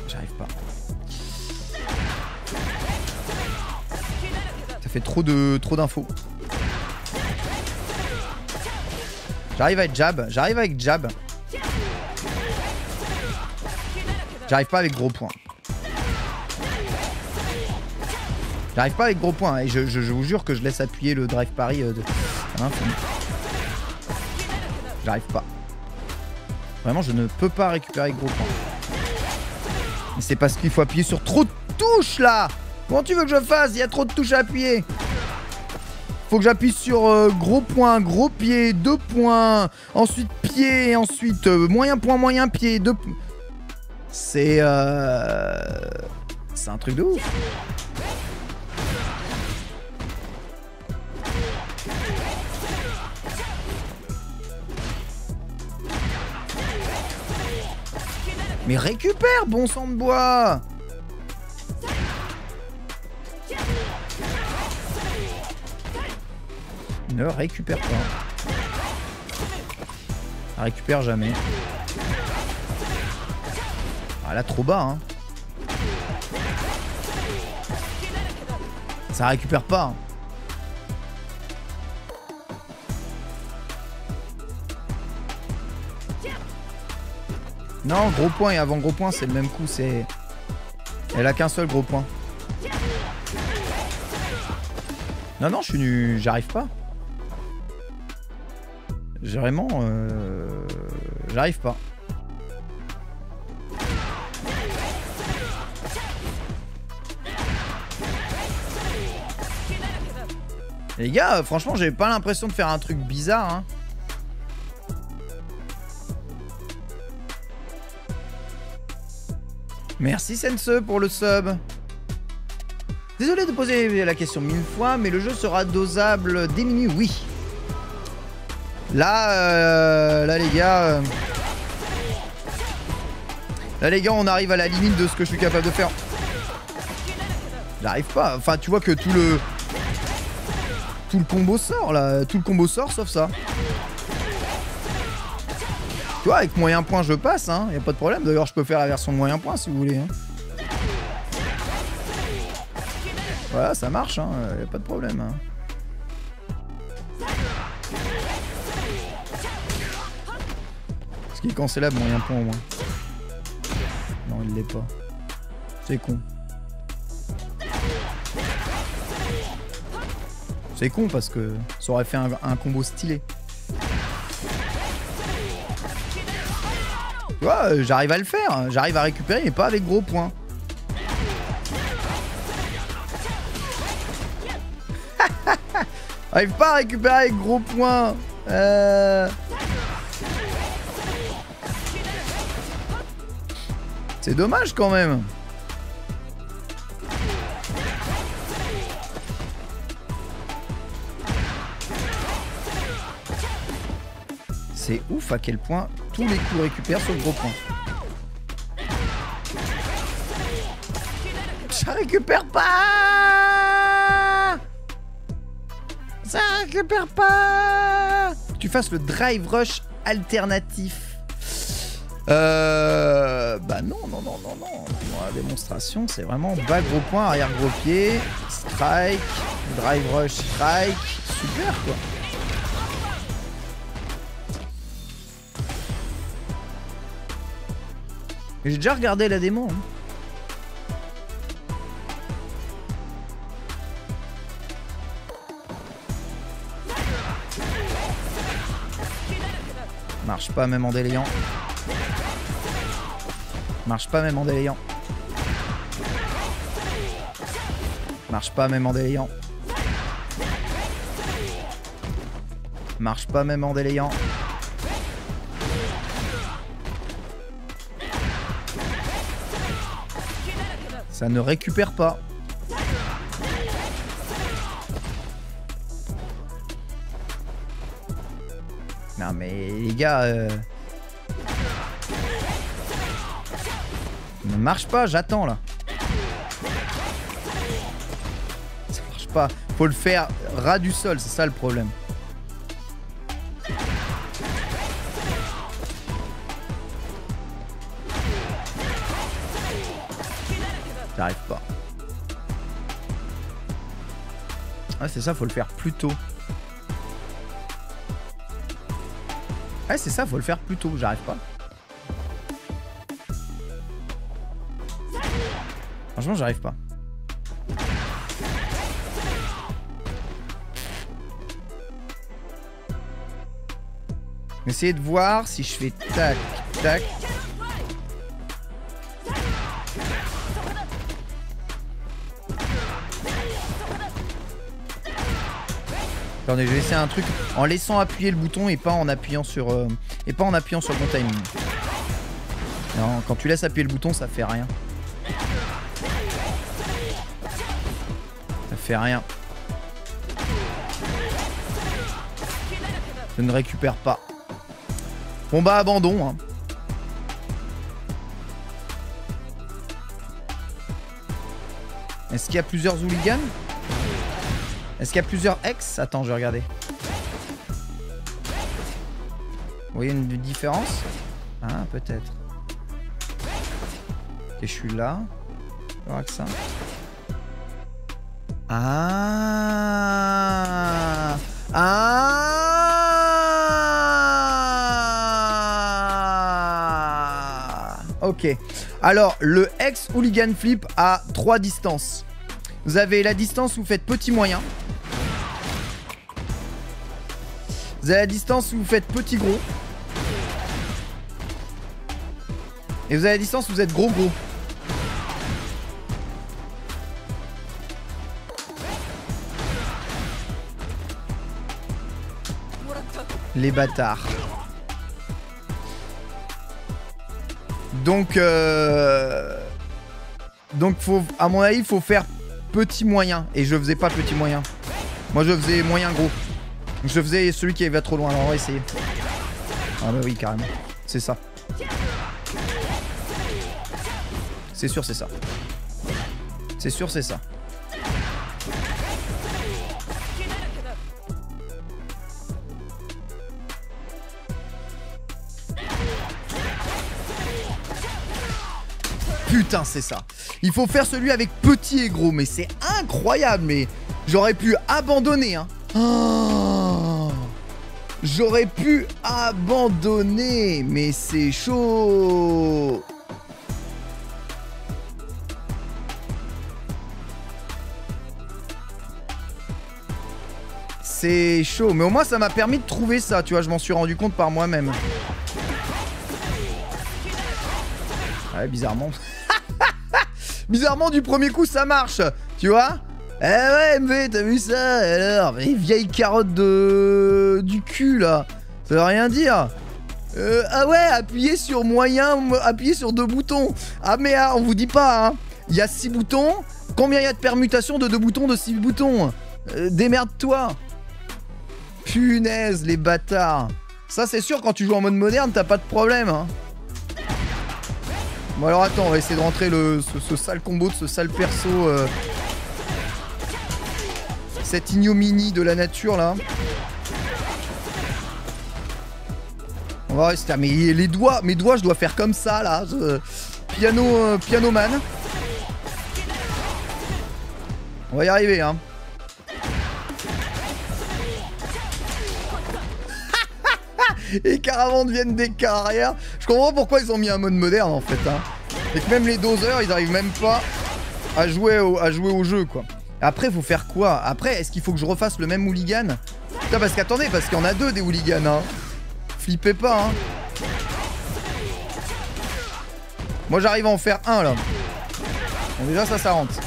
J'arrive pas. Ça fait trop d'infos. J'arrive avec jab. J'arrive avec jab. J'arrive pas avec gros point. J'arrive pas avec gros point. Et je vous jure que je laisse appuyer le drive Paris de... Hein, j'arrive pas. Vraiment, je ne peux pas récupérer avec gros point. Mais c'est parce qu'il faut appuyer sur trop de touches là. Comment tu veux que je fasse? Il y a trop de touches à appuyer. Faut que j'appuie sur gros point, gros pied, 2 points. Ensuite pied, ensuite moyen point, moyen pied, 2 points. C'est un truc de ouf. Mais récupère, bon sang de bois. Ne récupère pas. Elle récupère jamais. Ah là, trop bas, hein. Ça récupère pas. Hein. Non, gros point et avant gros point, c'est le même coup. C'est... Elle a qu'un seul gros point. Non, non, je suis nu. J'arrive pas. J'ai vraiment... J'arrive pas. Les gars, franchement, j'ai pas l'impression de faire un truc bizarre, hein. Merci Sense pour le sub. Désolé de poser la question 1000 fois, mais le jeu sera dosable dès minuit, oui. Là, là les gars... Là les gars, on arrive à la limite de ce que je suis capable de faire. J'arrive pas. Enfin, tu vois que tout le combo sort là. Tout le combo sort sauf ça. Tu vois, avec moyen point je passe, hein. Y a pas de problème. D'ailleurs, je peux faire la version de moyen point si vous voulez. Hein. Voilà, ça marche, hein. Y a pas de problème. Hein. Est-ce qu'il est cancellable moyen point au moins? Non, il l'est pas. C'est con. C'est con parce que ça aurait fait un combo stylé. Tu vois, j'arrive à le faire. J'arrive à récupérer, mais pas avec gros points. J'arrive pas à récupérer avec gros points. C'est dommage quand même. C'est ouf à quel point tous les coups récupèrent sur le gros point. Ça récupère pas. Ça récupère pas. Tu fasses le drive rush alternatif. Bah non. La démonstration, c'est vraiment bas gros point, arrière gros pied, strike, drive rush, strike. Super quoi. J'ai déjà regardé la démo. Hein. Marche pas même en délayant. Marche pas même en délayant. Marche pas même en délayant. Marche pas même en délayant. Ça ne récupère pas. Non mais les gars... Ne marche pas, j'attends là. Ça marche pas. Faut le faire ras du sol, c'est ça le problème. J'arrive pas. Ouais, c'est ça, faut le faire plus tôt. Ouais, c'est ça, faut le faire plus tôt, j'arrive pas. Franchement, j'arrive pas. Essayez de voir si je fais tac, tac. Attendez, je vais essayer un truc en laissant appuyer le bouton et pas en appuyant sur le bon timing. Non, quand tu laisses appuyer le bouton, ça fait rien. Ça fait rien. Je ne récupère pas. Bon bah abandon hein. Est-ce qu'il y a plusieurs hooligans? Est-ce qu'il y a plusieurs ex? Attends, je vais regarder. Vous voyez une différence? Ah, peut-être. Ok, je suis là. Il y aura que ça. Ah! Ah! Ok. Alors, le ex hooligan flip a 3 distances. Vous avez la distance où vous faites petit moyen. Vous avez la distance où vous faites petit gros. Et vous avez la distance où vous êtes gros gros. Les bâtards. Donc faut, à mon avis, il faut faire petit moyen. Et je faisais pas petit moyen. Moi je faisais moyen gros. Je faisais celui qui va trop loin. Alors on va essayer. Ah bah oui, carrément. C'est ça. C'est sûr, c'est ça. C'est sûr, c'est ça. Putain, c'est ça. Il faut faire celui avec petit et gros. Mais c'est incroyable. Mais j'aurais pu abandonner. Hein. Oh, j'aurais pu abandonner. Mais c'est chaud. C'est chaud. Mais au moins, ça m'a permis de trouver ça. Tu vois, je m'en suis rendu compte par moi-même. Ouais, bizarrement. Bizarrement, du premier coup, ça marche. Tu vois? Eh ouais, MV, t'as vu ça? Alors, les vieilles carottes du cul, là. Ça veut rien dire. Ah ouais, appuyez sur moyen, appuyez sur 2 boutons. Ah mais ah, on vous dit pas, hein. Il y a 6 boutons. Combien il y a de permutations de 2 boutons de 6 boutons? Démerde-toi. Punaise, les bâtards. Ça, c'est sûr, quand tu joues en mode moderne, t'as pas de problème, hein. Bon alors attends, on va essayer de rentrer ce sale combo de ce sale perso. Cette ignominie de la nature là. On va rester. Mais les doigts, mes doigts je dois faire comme ça là. Pianoman. On va y arriver hein. Et carrément deviennent des carrières. Je comprends pourquoi ils ont mis un mode moderne en fait hein. Et que même les doseurs ils arrivent même pas à jouer au jeu quoi. Après faut faire quoi? Après est-ce qu'il faut que je refasse le même hooligan? Putain parce qu'attendez, parce qu'il y en a 2 des hooligans hein. Flippez pas hein. Moi j'arrive à en faire un là. Bon déjà ça rentre. Ça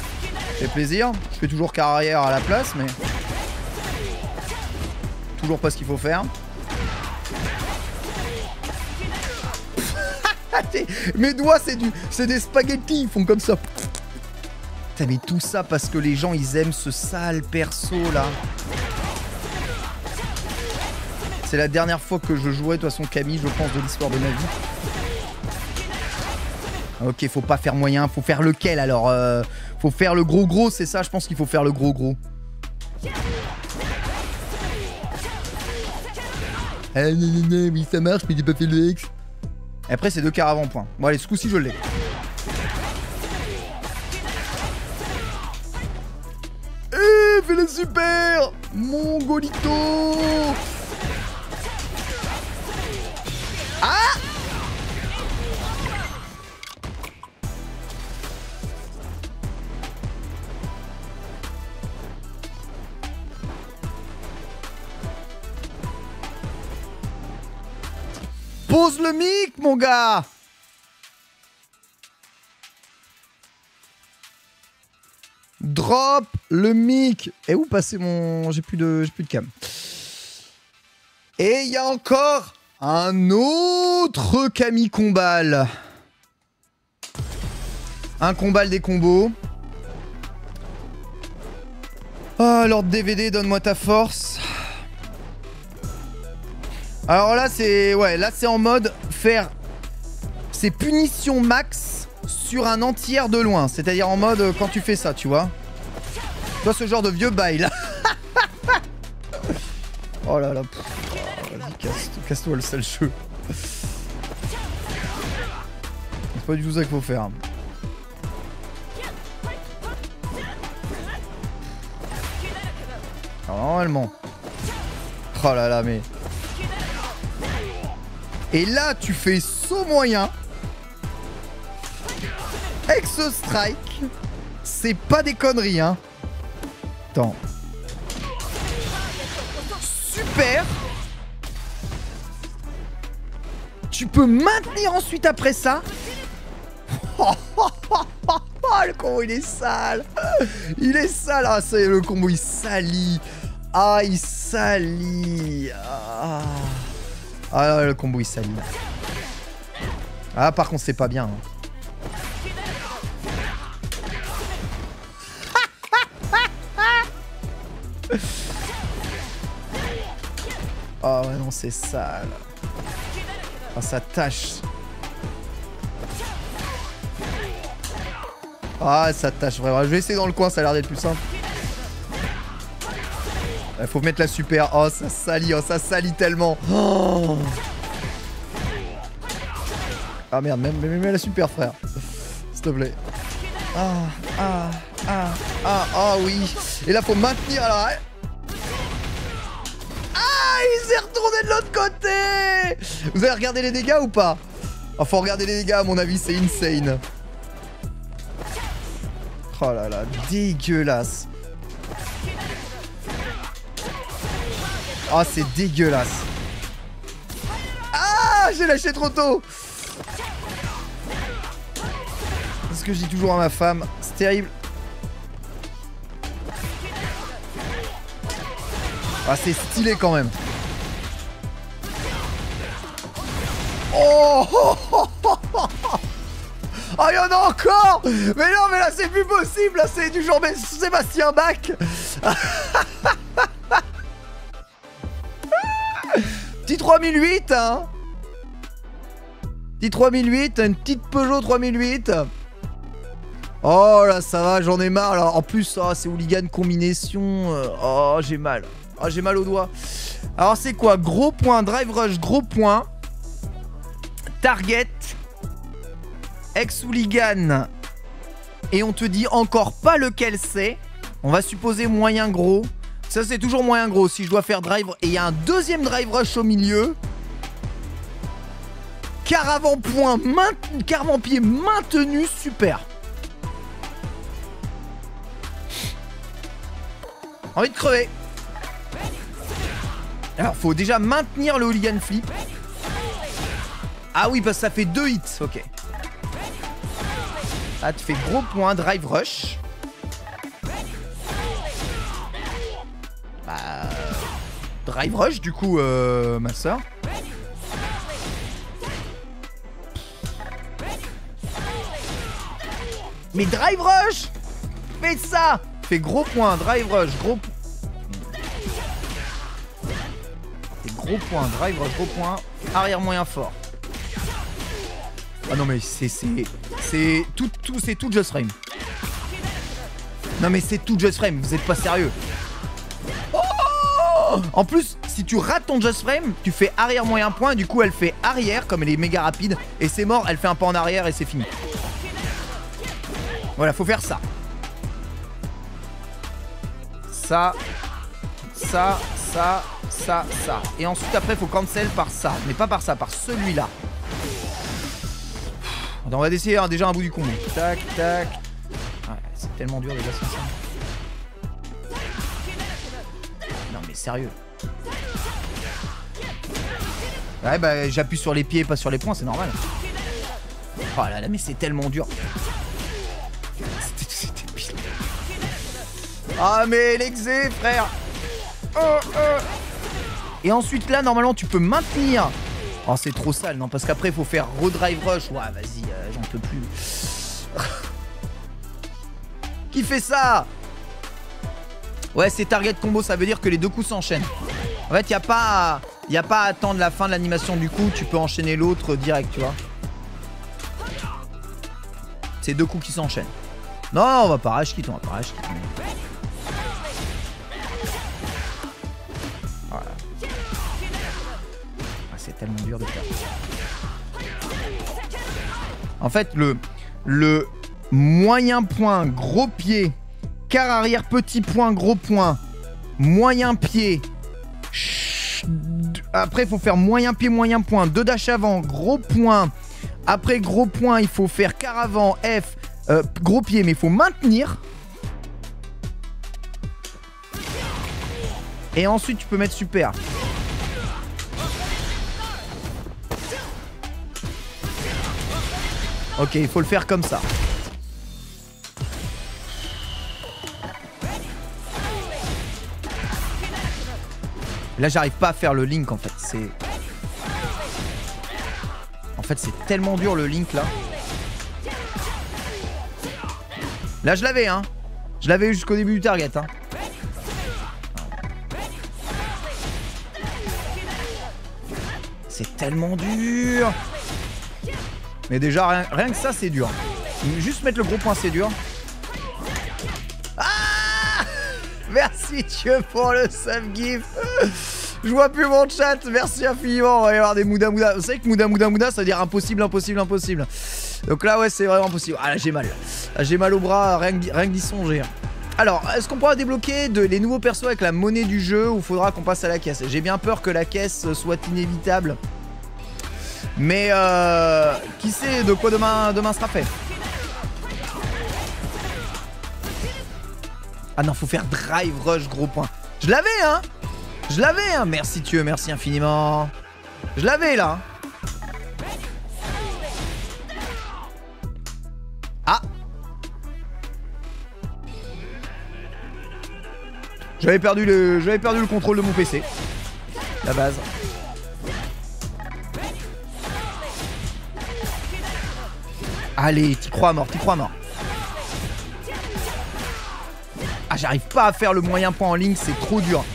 fait plaisir. Je fais toujours carrière à la place mais toujours pas ce qu'il faut faire. Mes doigts c'est des spaghettis, ils font comme ça. Putain mais tout ça parce que les gens ils aiment ce sale perso là. C'est la dernière fois que je jouais de toute façon Camille je pense de l'histoire de ma vie. Ok faut pas faire moyen, faut faire lequel alors faut faire le gros c'est ça je pense qu'il faut faire le gros. Ah non, mais ça marche, mais j'ai pas fait le X. Et après, c'est 2 quarts avant-point. Bon, allez, ce coup-ci, je l'ai. Eh, fais le super Mongolito. Ah! Pose le mic, mon gars! Drop le mic! Et où passer mon... J'ai plus de cam. Et il y a encore un autre Camille Combal. Un Combal des combos. Ah, Lord DVD, donne-moi ta force. Alors là, c'est... Ouais, là, c'est en mode faire ses punitions max sur un entière de loin. C'est-à-dire en mode quand tu fais ça, tu vois. Toi, ce genre de vieux bail, là. Oh là là. Oh, vas-y, casse-toi le sale jeu. C'est pas du tout ça qu'il faut faire. Alors, normalement. Oh là là, mais... Et là, tu fais saut moyen. Exo-strike. C'est pas des conneries, hein. Attends. Super. Tu peux maintenir ensuite après ça. Oh, le combo, il est sale. Il est sale. Ah, ça y est, le combo, il salit. Ah, il salit. Ah, le combo, il salit. Ah, par contre, c'est pas bien. Oh ouais, non, c'est sale. Ah, ça tâche. Ah, ça tâche vraiment. Je vais essayer dans le coin, ça a l'air d'être plus simple. Il faut mettre la super. Oh, ça salit, oh, ça salit tellement. Oh. Ah merde, même la super, frère. S'il te plaît. Ah, oui. Et là, faut maintenir alors. Ah, il s'est retourné de l'autre côté. Vous avez regardé les dégâts ou pas? Ah, faut regarder les dégâts, à mon avis, c'est insane. Oh là là, dégueulasse. Ah, c'est dégueulasse. Ah, j'ai lâché trop tôt. C'est ce que je dis toujours à ma femme. C'est terrible. Ah, c'est stylé quand même. Oh, ah, il y en a encore. Mais non, mais là, c'est plus possible. Là, c'est du genre Sébastien Bach. Petit 3008, hein. Petit 3008, une petite Peugeot 3008. Oh là, ça va, j'en ai marre. Alors, en plus, oh, c'est hooligan combinaison. Oh, j'ai mal. Oh, j'ai mal au doigt. Alors, c'est quoi? Gros point, drive rush, gros point. Target. Ex-hooligan. Et on te dit encore pas lequel c'est. On va supposer moyen gros. Ça, c'est toujours moyen gros. Si je dois faire drive... Et il y a un deuxième drive rush au milieu. Quart avant-point, quart avant-pied maintenu, super. Envie de crever. Alors, faut déjà maintenir le hooligan flip. Ah oui, parce que ça fait 2 hits, ok. Ah, tu fais gros point, drive rush. Bah... Drive rush, du coup, ma soeur. Mais drive rush! Fais ça! Fais gros point, drive rush, gros... Fais gros point, drive rush, gros point, arrière moyen fort. Ah non mais c'est tout just frame. Non mais c'est tout just frame, vous êtes pas sérieux. Oh, en plus, si tu rates ton Just Frame, tu fais arrière moyen point. Et du coup, elle fait arrière, comme elle est méga rapide. Et c'est mort, elle fait un pas en arrière et c'est fini. Voilà, faut faire ça. Ça. Et ensuite, après, faut cancel par ça. Mais pas par ça, par celui-là. On va essayer hein, déjà un bout du combo. Tac, tac. Ouais, c'est tellement dur déjà sans ça. Non mais sérieux. Ouais bah j'appuie sur les pieds pas sur les poings, c'est normal. Oh là là mais c'est tellement dur. C'était pire. Ah mais l'exé frère. Et ensuite là normalement tu peux maintenir. Oh c'est trop sale non parce qu'après il faut faire redrive rush. Ouais vas-y j'en peux plus. Qui fait ça? Ouais c'est target combo, ça veut dire que les deux coups s'enchaînent. En fait y a pas à attendre la fin de l'animation du coup, tu peux enchaîner l'autre direct tu vois. C'est deux coups qui s'enchaînent. Non on va pas rage quitte, on va pas rage quitte. Voilà. Ah, c'est tellement dur de faire. En fait le moyen point, gros pied, quart arrière, petit point, gros point, moyen pied. Après, il faut faire moyen pied, moyen point, 2 dash avant, gros point. Après, gros point, il faut faire quart avant, F, gros pied, mais il faut maintenir. Et ensuite, tu peux mettre super. Ok, il faut le faire comme ça. Là j'arrive pas à faire le link en fait. C'est tellement dur le link là. Là je l'avais hein. Je l'avais eu jusqu'au début du target hein. C'est tellement dur. Mais déjà rien que ça c'est dur. Juste mettre le gros point c'est dur. Merci Dieu pour le sub gift. Je vois plus mon chat. Merci infiniment. On va y avoir des Mouda Mouda. Vous savez que Mouda Mouda Mouda ça veut dire impossible, impossible, impossible. Donc là ouais c'est vraiment impossible. Ah là j'ai mal. J'ai mal au bras rien que d'y songer. Alors est-ce qu'on pourra débloquer les nouveaux persos avec la monnaie du jeu ou faudra qu'on passe à la caisse? J'ai bien peur que la caisse soit inévitable. Mais qui sait de quoi demain sera fait. Ah non, faut faire drive rush gros point. Je l'avais hein. Je l'avais hein. Merci Dieu, merci infiniment. Je l'avais là. Ah. J'avais perdu le contrôle de mon PC. La base. Allez, t'y crois à mort, t'y crois à mort. Ah, j'arrive pas à faire le moyen point en ligne, c'est trop dur.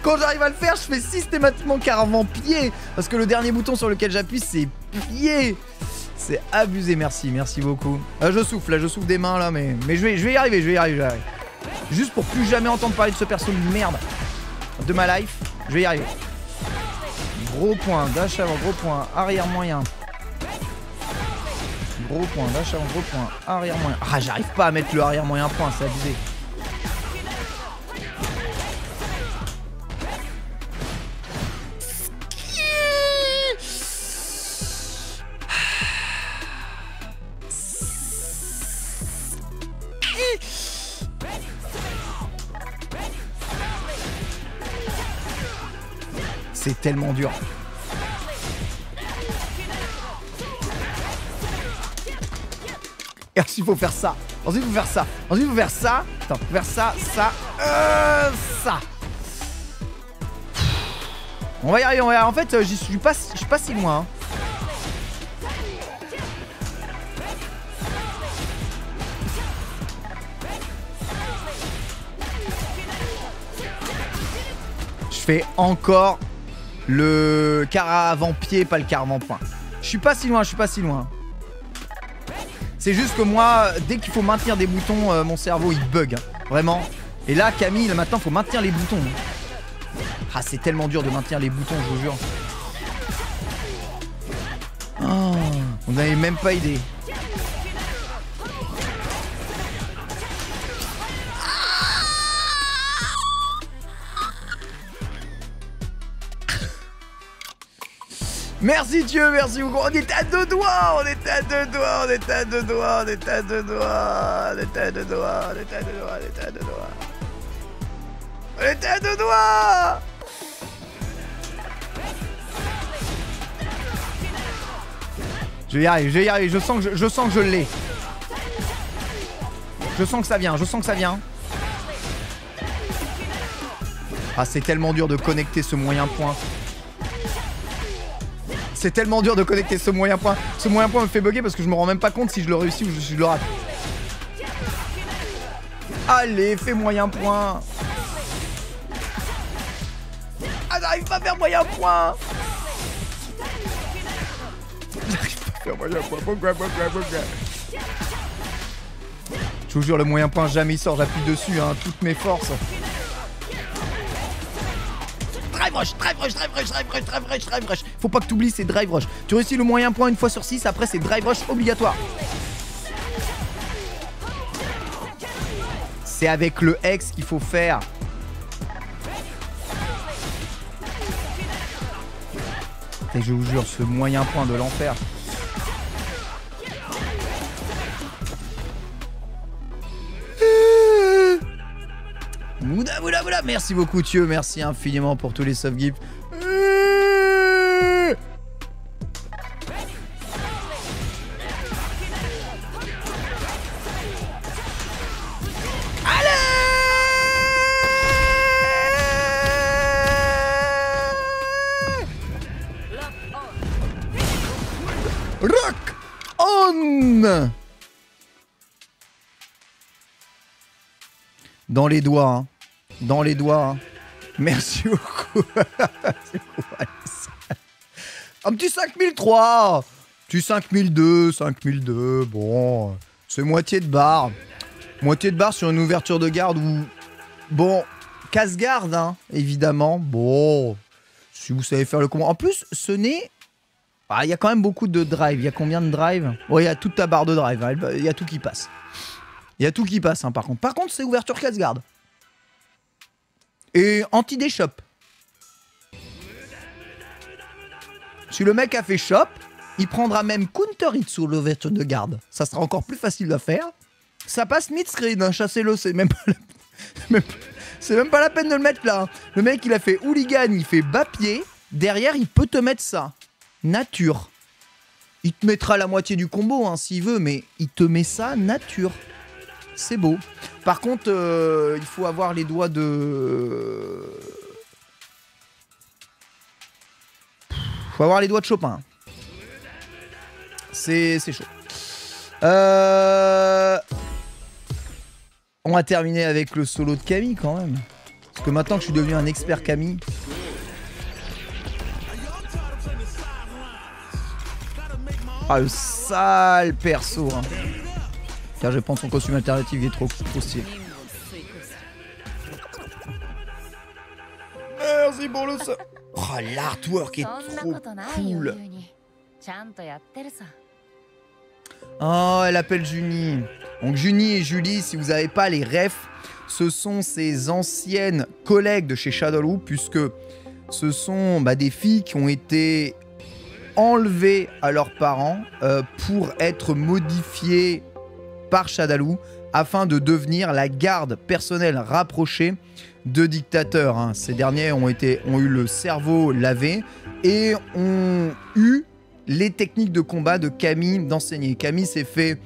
Quand j'arrive à le faire, je fais systématiquement carrément pied. Parce que le dernier bouton sur lequel j'appuie, c'est pied. C'est abusé, merci beaucoup. Je souffle, là, je souffle des mains, là, mais je vais y arriver, Juste pour plus jamais entendre parler de ce perso de merde de ma life, je vais y arriver. Gros point, dash avant, gros point, arrière moyen. Gros point, dash avant, gros point, arrière moyen. Ah, j'arrive pas à mettre le arrière moyen point, c'est abusé. C'est tellement dur. Et ensuite il faut faire ça. Ensuite il faut faire ça. Ensuite il faut faire ça. Attends, faut faire ça, ça. On va y arriver, En fait, je suis pas si loin. Hein. Je fais encore le quart avant pied, pas le quart avant point. Je suis pas si loin, C'est juste que moi, dès qu'il faut maintenir des boutons, mon cerveau il bug, hein, vraiment. Et là, Camille, maintenant, faut maintenir les boutons. Ah, c'est tellement dur de maintenir les boutons, je vous jure. Oh, on n'avait même pas idée. Merci Dieu, merci beaucoup. On était à 2 doigts, on était à 2 doigts, on était à 2 doigts, on était à 2 doigts, on était à 2 doigts, on était à 2 doigts, on était à 2 doigts. On était à 2 doigts. Je vais y arriver, je sens que je l'ai. Je sens que ça vient, je sens que ça vient. Ah, c'est tellement dur de connecter ce moyen point. C'est tellement dur de connecter ce moyen point. Ce moyen point me fait bugger parce que je me rends même pas compte si je le réussis ou si je le rate. Allez, fais moyen point. Ah, j'arrive pas à faire moyen point. J'arrive pas à faire moyen point. Pourquoi. Je vous jure, le moyen point, jamais il sort. J'appuie dessus, hein, toutes mes forces. Drive rush, drive rush, drive rush, drive rush, drive rush, drive rush. Faut pas que tu oublies, c'est drive rush. Tu réussis le moyen point une fois sur 6, après c'est drive rush obligatoire. C'est avec le X qu'il faut faire. Et je vous jure, ce moyen point de l'enfer. Moula, merci beaucoup Thieu, merci infiniment pour tous les soft gifts. Rock on. Dans les doigts, hein. Dans les doigts. Hein. Merci beaucoup. Un petit 5003. Petit 5002, 5002. Bon, c'est moitié de barre. Moitié de barre sur une ouverture de garde où... Bon, casse-garde, hein, évidemment. Bon, si vous savez faire le combo. En plus, ce n'est... Ah, il y a quand même beaucoup de drive. Il y a combien de drive? Bon, il y a toute ta barre de drive. Hein. Il y a tout qui passe. Il y a tout qui passe, hein, par contre. Par contre, c'est ouverture casse-garde. Et anti-déshop. Si le mec a fait shop, il prendra même counter hit sur l'ouverture de garde. Ça sera encore plus facile à faire. Ça passe mid-screen, hein, chassez-le, c'est même pas c'est même pas la peine de le mettre là. Hein. Le mec, il a fait hooligan, il fait bas pied. Derrière, il peut te mettre ça. Nature. Il te mettra la moitié du combo, hein, s'il veut, mais il te met ça nature. C'est beau. Par contre, il faut avoir les doigts de... Faut avoir les doigts de Chopin. C'est chaud. On va terminer avec le solo de Camille quand même. Parce que maintenant que je suis devenu un expert Camille... Ah, le sale perso, hein. Car je pense son costume alternatif, il est trop stylé. Merci pour le son. Oh, l'artwork est trop cool. Oh, elle appelle Junie. Donc Junie et Julie, si vous n'avez pas les refs, ce sont ces anciennes collègues de chez Shadowloo, puisque ce sont des filles qui ont été enlevées à leurs parents pour être modifiées par Shadowloo afin de devenir la garde personnelle rapprochée de dictateurs. Hein. Ces derniers ont eu le cerveau lavé et ont eu les techniques de combat de Camille d'enseigner. Camille s'est fait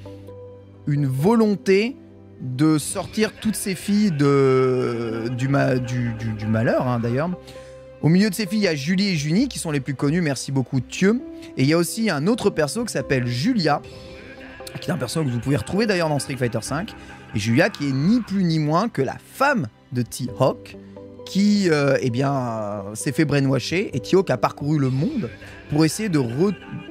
une volonté de sortir toutes ces filles du malheur, hein, d'ailleurs. Au milieu de ces filles, il y a Julie et Junie qui sont les plus connues, merci beaucoup Thieu. Et il y a aussi un autre perso qui s'appelle Julia, qui est un perso que vous pouvez retrouver d'ailleurs dans Street Fighter V. Et Julia qui est ni plus ni moins que la femme de T-Hawk, qui s'est fait brainwasher. Et T-Hawk a parcouru le monde pour essayer de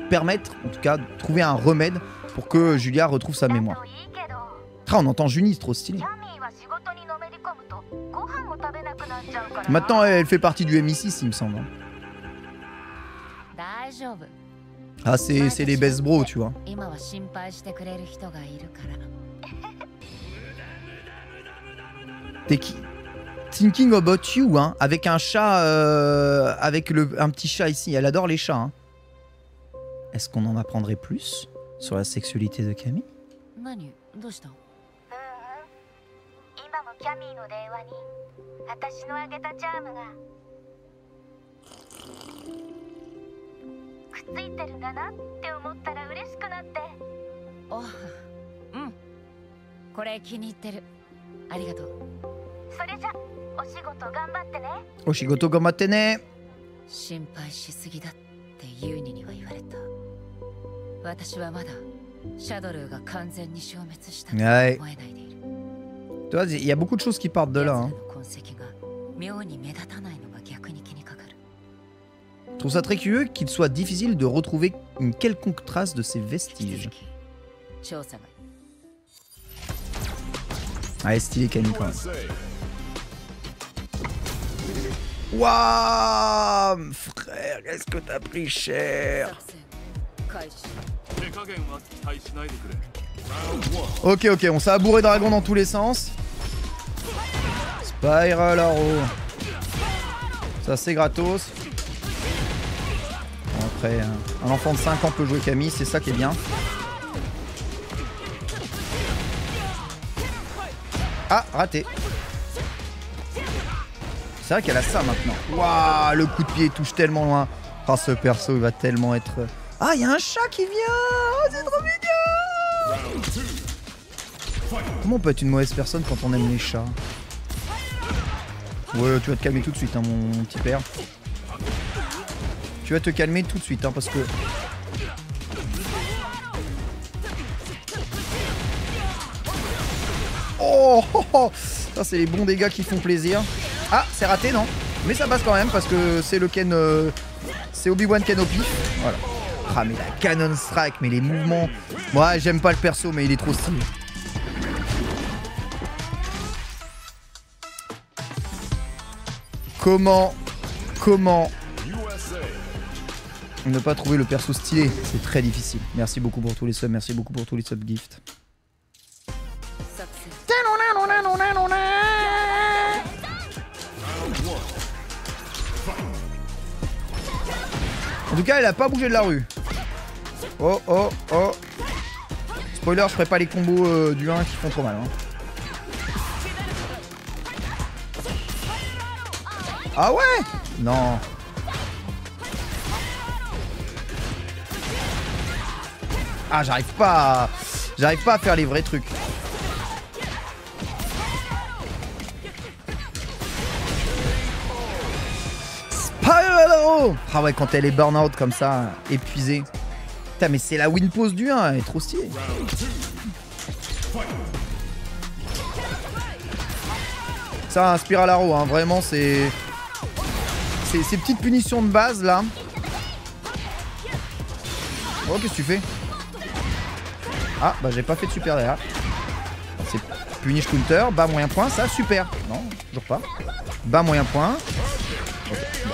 permettre, en tout cas, de trouver un remède pour que Julia retrouve sa mémoire. Ah, on entend Junie, trop stylé. Maintenant, elle fait partie du MI6, il me semble. Ah, c'est les best bros, tu vois. T'es qui? Thinking about you, hein, avec un chat, avec un petit chat ici. Elle adore les chats. Hein. Est-ce qu'on en apprendrait plus sur la sexualité de Camille? Oshigoto gambatte ne. Ouais. Tu vois, il y a beaucoup de choses qui partent de là. Hein. Je trouve ça très curieux qu'il soit difficile de retrouver une quelconque trace de ces vestiges. Ouais, stylé Camille quand même. Waouh, frère, est-ce que t'as pris cher? Ok, on s'est bourré dragon dans tous les sens. Spiral Arrow. Ça c'est gratos. Bon, après, un enfant de 5 ans peut jouer Camille, c'est ça qui est bien. Ah, raté. C'est vrai qu'elle a ça maintenant. Waouh, le coup de pied touche tellement loin. Oh, ce perso il va tellement être... Ah, il y a un chat qui vient. Oh, c'est trop mignon. Comment on peut être une mauvaise personne quand on aime les chats? Ouais, tu vas te calmer tout de suite, hein, mon petit père. Tu vas te calmer tout de suite, hein, parce que... Oh, oh, oh. Ça, c'est les bons dégâts qui font plaisir. Ah, c'est raté, non? Mais ça passe quand même, parce que c'est le Ken... c'est Obi-Wan Kenobi. Voilà. Ah, mais la Cannon Strike, mais les mouvements... Moi, j'aime pas le perso, mais il est trop stylé. Comment ne pas trouver le perso stylé? C'est très difficile. Merci beaucoup pour tous les subs, merci beaucoup pour tous les subgifts. En tout cas, elle a pas bougé de la rue. Oh, oh, oh. Spoiler, je ferai pas les combos du 1 qui font trop mal. Hein. Ah ouais? Non. Ah, j'arrive pas à faire les vrais trucs. Spiral Arrow. Ah ouais, quand elle est burn-out comme ça, épuisée. Putain, mais c'est la win pose du 1, elle est trop stylée. Ça, un Spiral Arrow, hein, vraiment, c'est... Ces petites punitions de base, là. Oh, qu'est-ce que tu fais? Ah, bah j'ai pas fait de super derrière. C'est punish counter, bas moyen point, ça, super. Non, toujours pas. Bas moyen point. Okay, bon.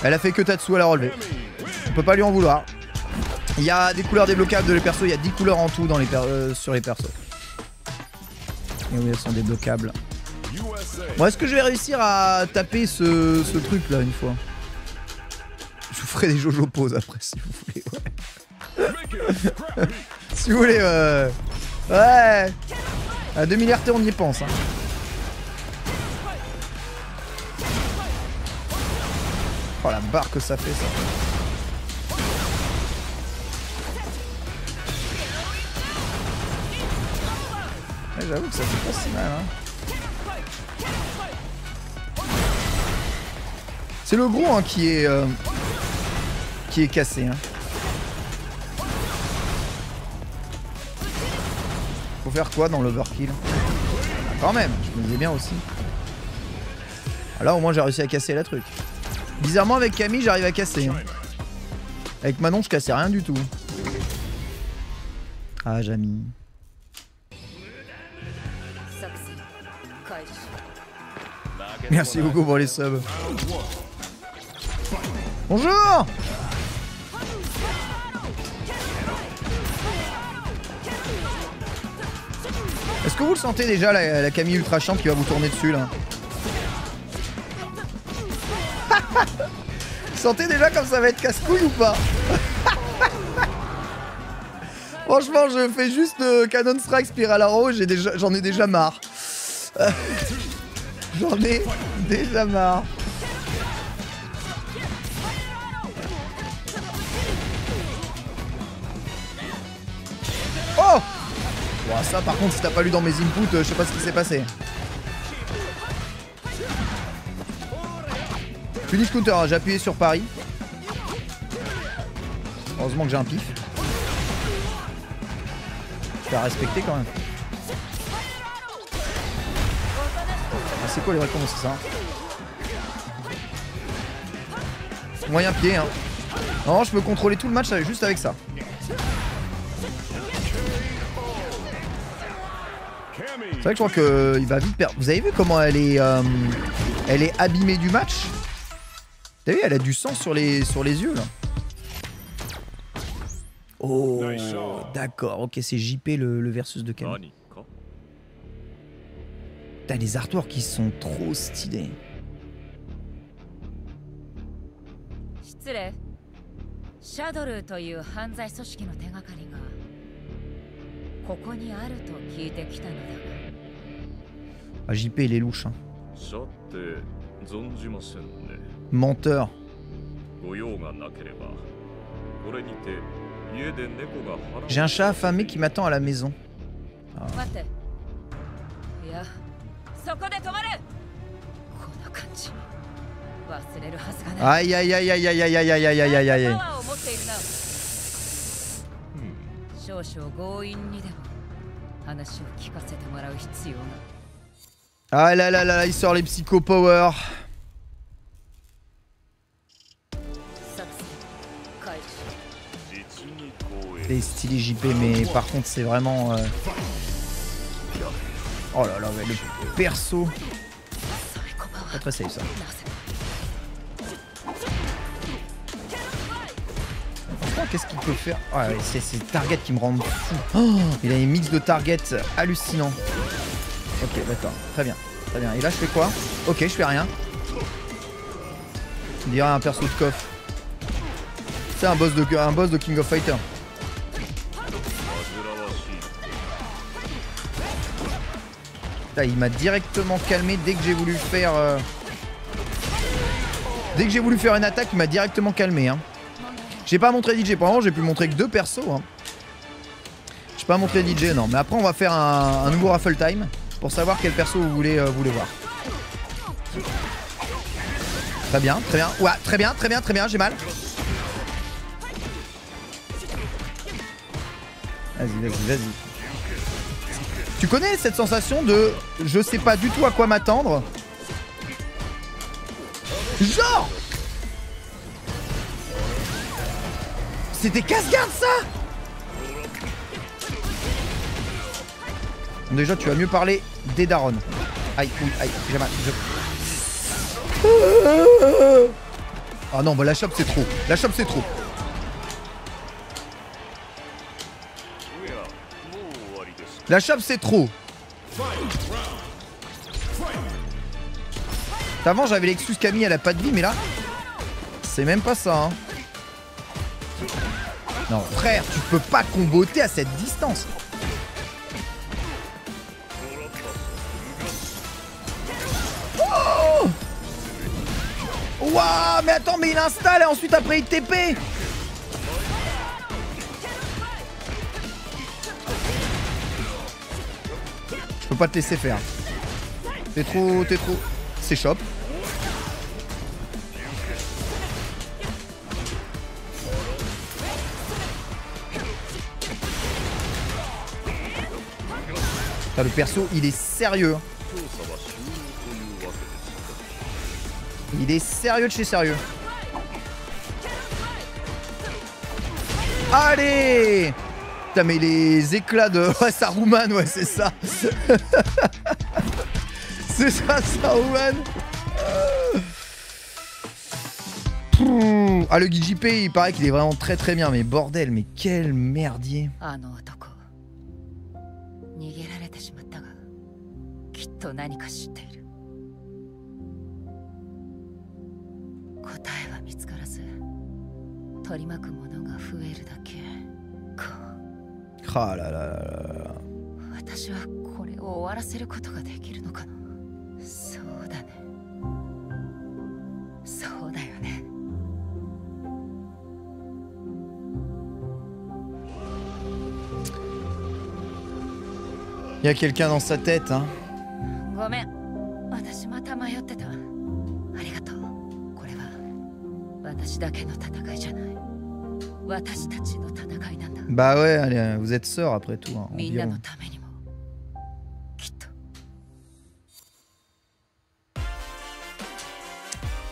Elle a fait que Tatsu à la relever. On peut pas lui en vouloir. Il y a des couleurs débloquables de les persos, il y a 10 couleurs en tout dans les sur les persos. Et oui, elles sont débloquables. Bon, est-ce que je vais réussir à taper ce truc là une fois? Je vous ferai des Jojo poses après si vous voulez. Ouais. Si vous voulez, ouais. À 2000 RT, on y pense. Hein. Oh la barre que ça fait ça. Ouais, j'avoue que ça fait pas si mal. Hein. C'est le gros hein, qui est cassé. Hein. Faut faire quoi dans l'overkill? Ah, quand même, je me disais bien aussi. Là au moins j'ai réussi à casser la truc. Bizarrement avec Camille j'arrive à casser. Hein. Avec Manon je cassais rien du tout. Ah, Jamie. Merci beaucoup pour les subs. Bonjour. Est-ce que vous le sentez déjà, la Camille ultra chiante qui va vous tourner dessus là? Vous sentez déjà comme ça va être casse-couille ou pas? Franchement, je fais juste Cannon Strike Spiral Arrow, j'en ai déjà marre. J'en ai déjà marre. Oh! Bon, ça par contre, si t'as pas lu dans mes inputs, je sais pas ce qui s'est passé. Finish counter, hein, j'ai appuyé sur Paris. Heureusement que j'ai un pif. T'as respecté quand même. Ah, c'est quoi les récompenses, c'est ça? Moyen pied, hein. Non, je peux contrôler tout le match juste avec ça. C'est vrai que je crois qu'il va vite perdre. Vous avez vu comment elle est abîmée du match? T'as vu, elle a du sang sur les yeux là. Oh, d'accord. Ok, c'est JP le versus de Camille. T'as les artworks qui sont trop stylés. Ah, JP il est louche, hein. Menteur. J'ai un chat affamé qui m'attend à la maison. Ah. Aïe aïe aïe aïe aïe aïe aïe aïe aïe aïe aïe aïe. Ah là là là, il sort les psycho power. C'est stylé JP, mais par contre c'est vraiment oh là là, ouais, le perso. Pas très safe ça. Qu'est-ce qu'il peut faire? Ah, ouais, c'est target qui me rend fou. Oh, il a une mix de target hallucinant. Ok, d'accord. Très bien. Très bien. Et là, je fais quoi? Ok, je fais rien. On dirait un perso de coff. C'est un boss de King of Fighter. Là, il m'a directement calmé dès que j'ai voulu faire... Dès que j'ai voulu faire une attaque, il m'a directement calmé. Hein. J'ai pas montré DJ. Pour le moment, j'ai pu montrer que 2 persos. Hein. J'ai pas montré DJ, non. Mais après, on va faire un nouveau raffle time pour savoir quel perso vous voulez voir. Très bien, très bien. Ouais, très bien, très bien, très bien. J'ai mal. Vas-y, vas-y, vas-y. Tu connais cette sensation de je sais pas du tout à quoi m'attendre? Genre c'était casse-garde ça. Déjà tu vas mieux parler des darons. Aïe, oui, aïe, j'ai mal. Ah non, bah la chope c'est trop. La chope c'est trop. La chope c'est trop. Avant j'avais l'excuse Camille elle a pas de vie, mais là c'est même pas ça hein. Non frère, tu peux pas comboter à cette distance. Oh waouh, mais attends, mais il installe et ensuite après il TP. Je peux pas te laisser faire. T'es trop... C'est shop. Putain, le perso, il est sérieux. Il est sérieux de chez sérieux. Allez! Putain, mais les éclats de... Ouais, Saruman, ouais, c'est ça. C'est ça, Saruman. Ah, le guide JP, il paraît qu'il est vraiment très très bien, mais bordel, mais quel merdier. Ah là là là là. Il y a quelqu'un dans sa tête, hein. Bah ouais, allez, vous êtes sœurs après tout. Hein,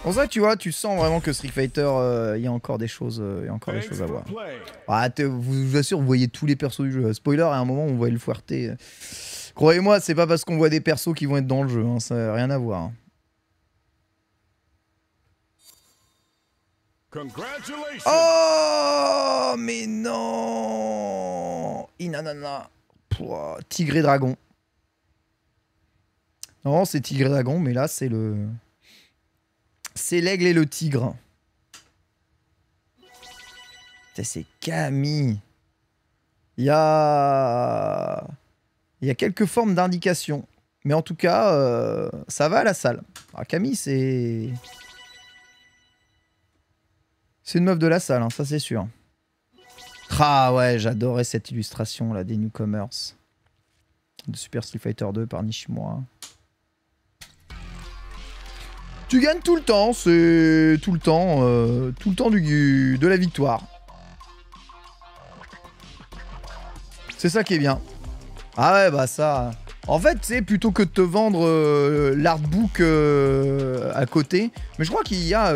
pour ça, tu vois, tu sens vraiment que Street Fighter, il y a encore des choses, à voir. Ah, je vous assure, vous voyez tous les persos du jeu. Spoiler, à un moment, on voit le Fuerte. Croyez-moi, c'est pas parce qu'on voit des persos qui vont être dans le jeu, hein, ça n'a rien à voir. Hein. Oh, mais non! Inanana. Pouah, Tigre et Dragon. Non, c'est Tigre et Dragon, mais là, c'est le... C'est l'aigle et le tigre. C'est Camille. Il y a quelques formes d'indication. Mais en tout cas, ça va à la salle. Ah, Camille, c'est... C'est une meuf de la salle, hein, ça c'est sûr. Ah ouais, j'adorais cette illustration là des Newcomers. De Super Street Fighter 2 par Nishimura. Tu gagnes tout le temps, c'est tout le temps de la victoire. C'est ça qui est bien. Ah ouais, bah ça... En fait, c'est plutôt que de te vendre l'artbook à côté. Mais je crois qu'il y a...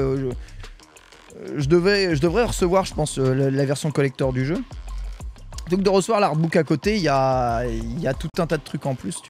je devrais recevoir, je pense, la version collector du jeu. Donc de recevoir l'artbook à côté, il y a tout un tas de trucs en plus.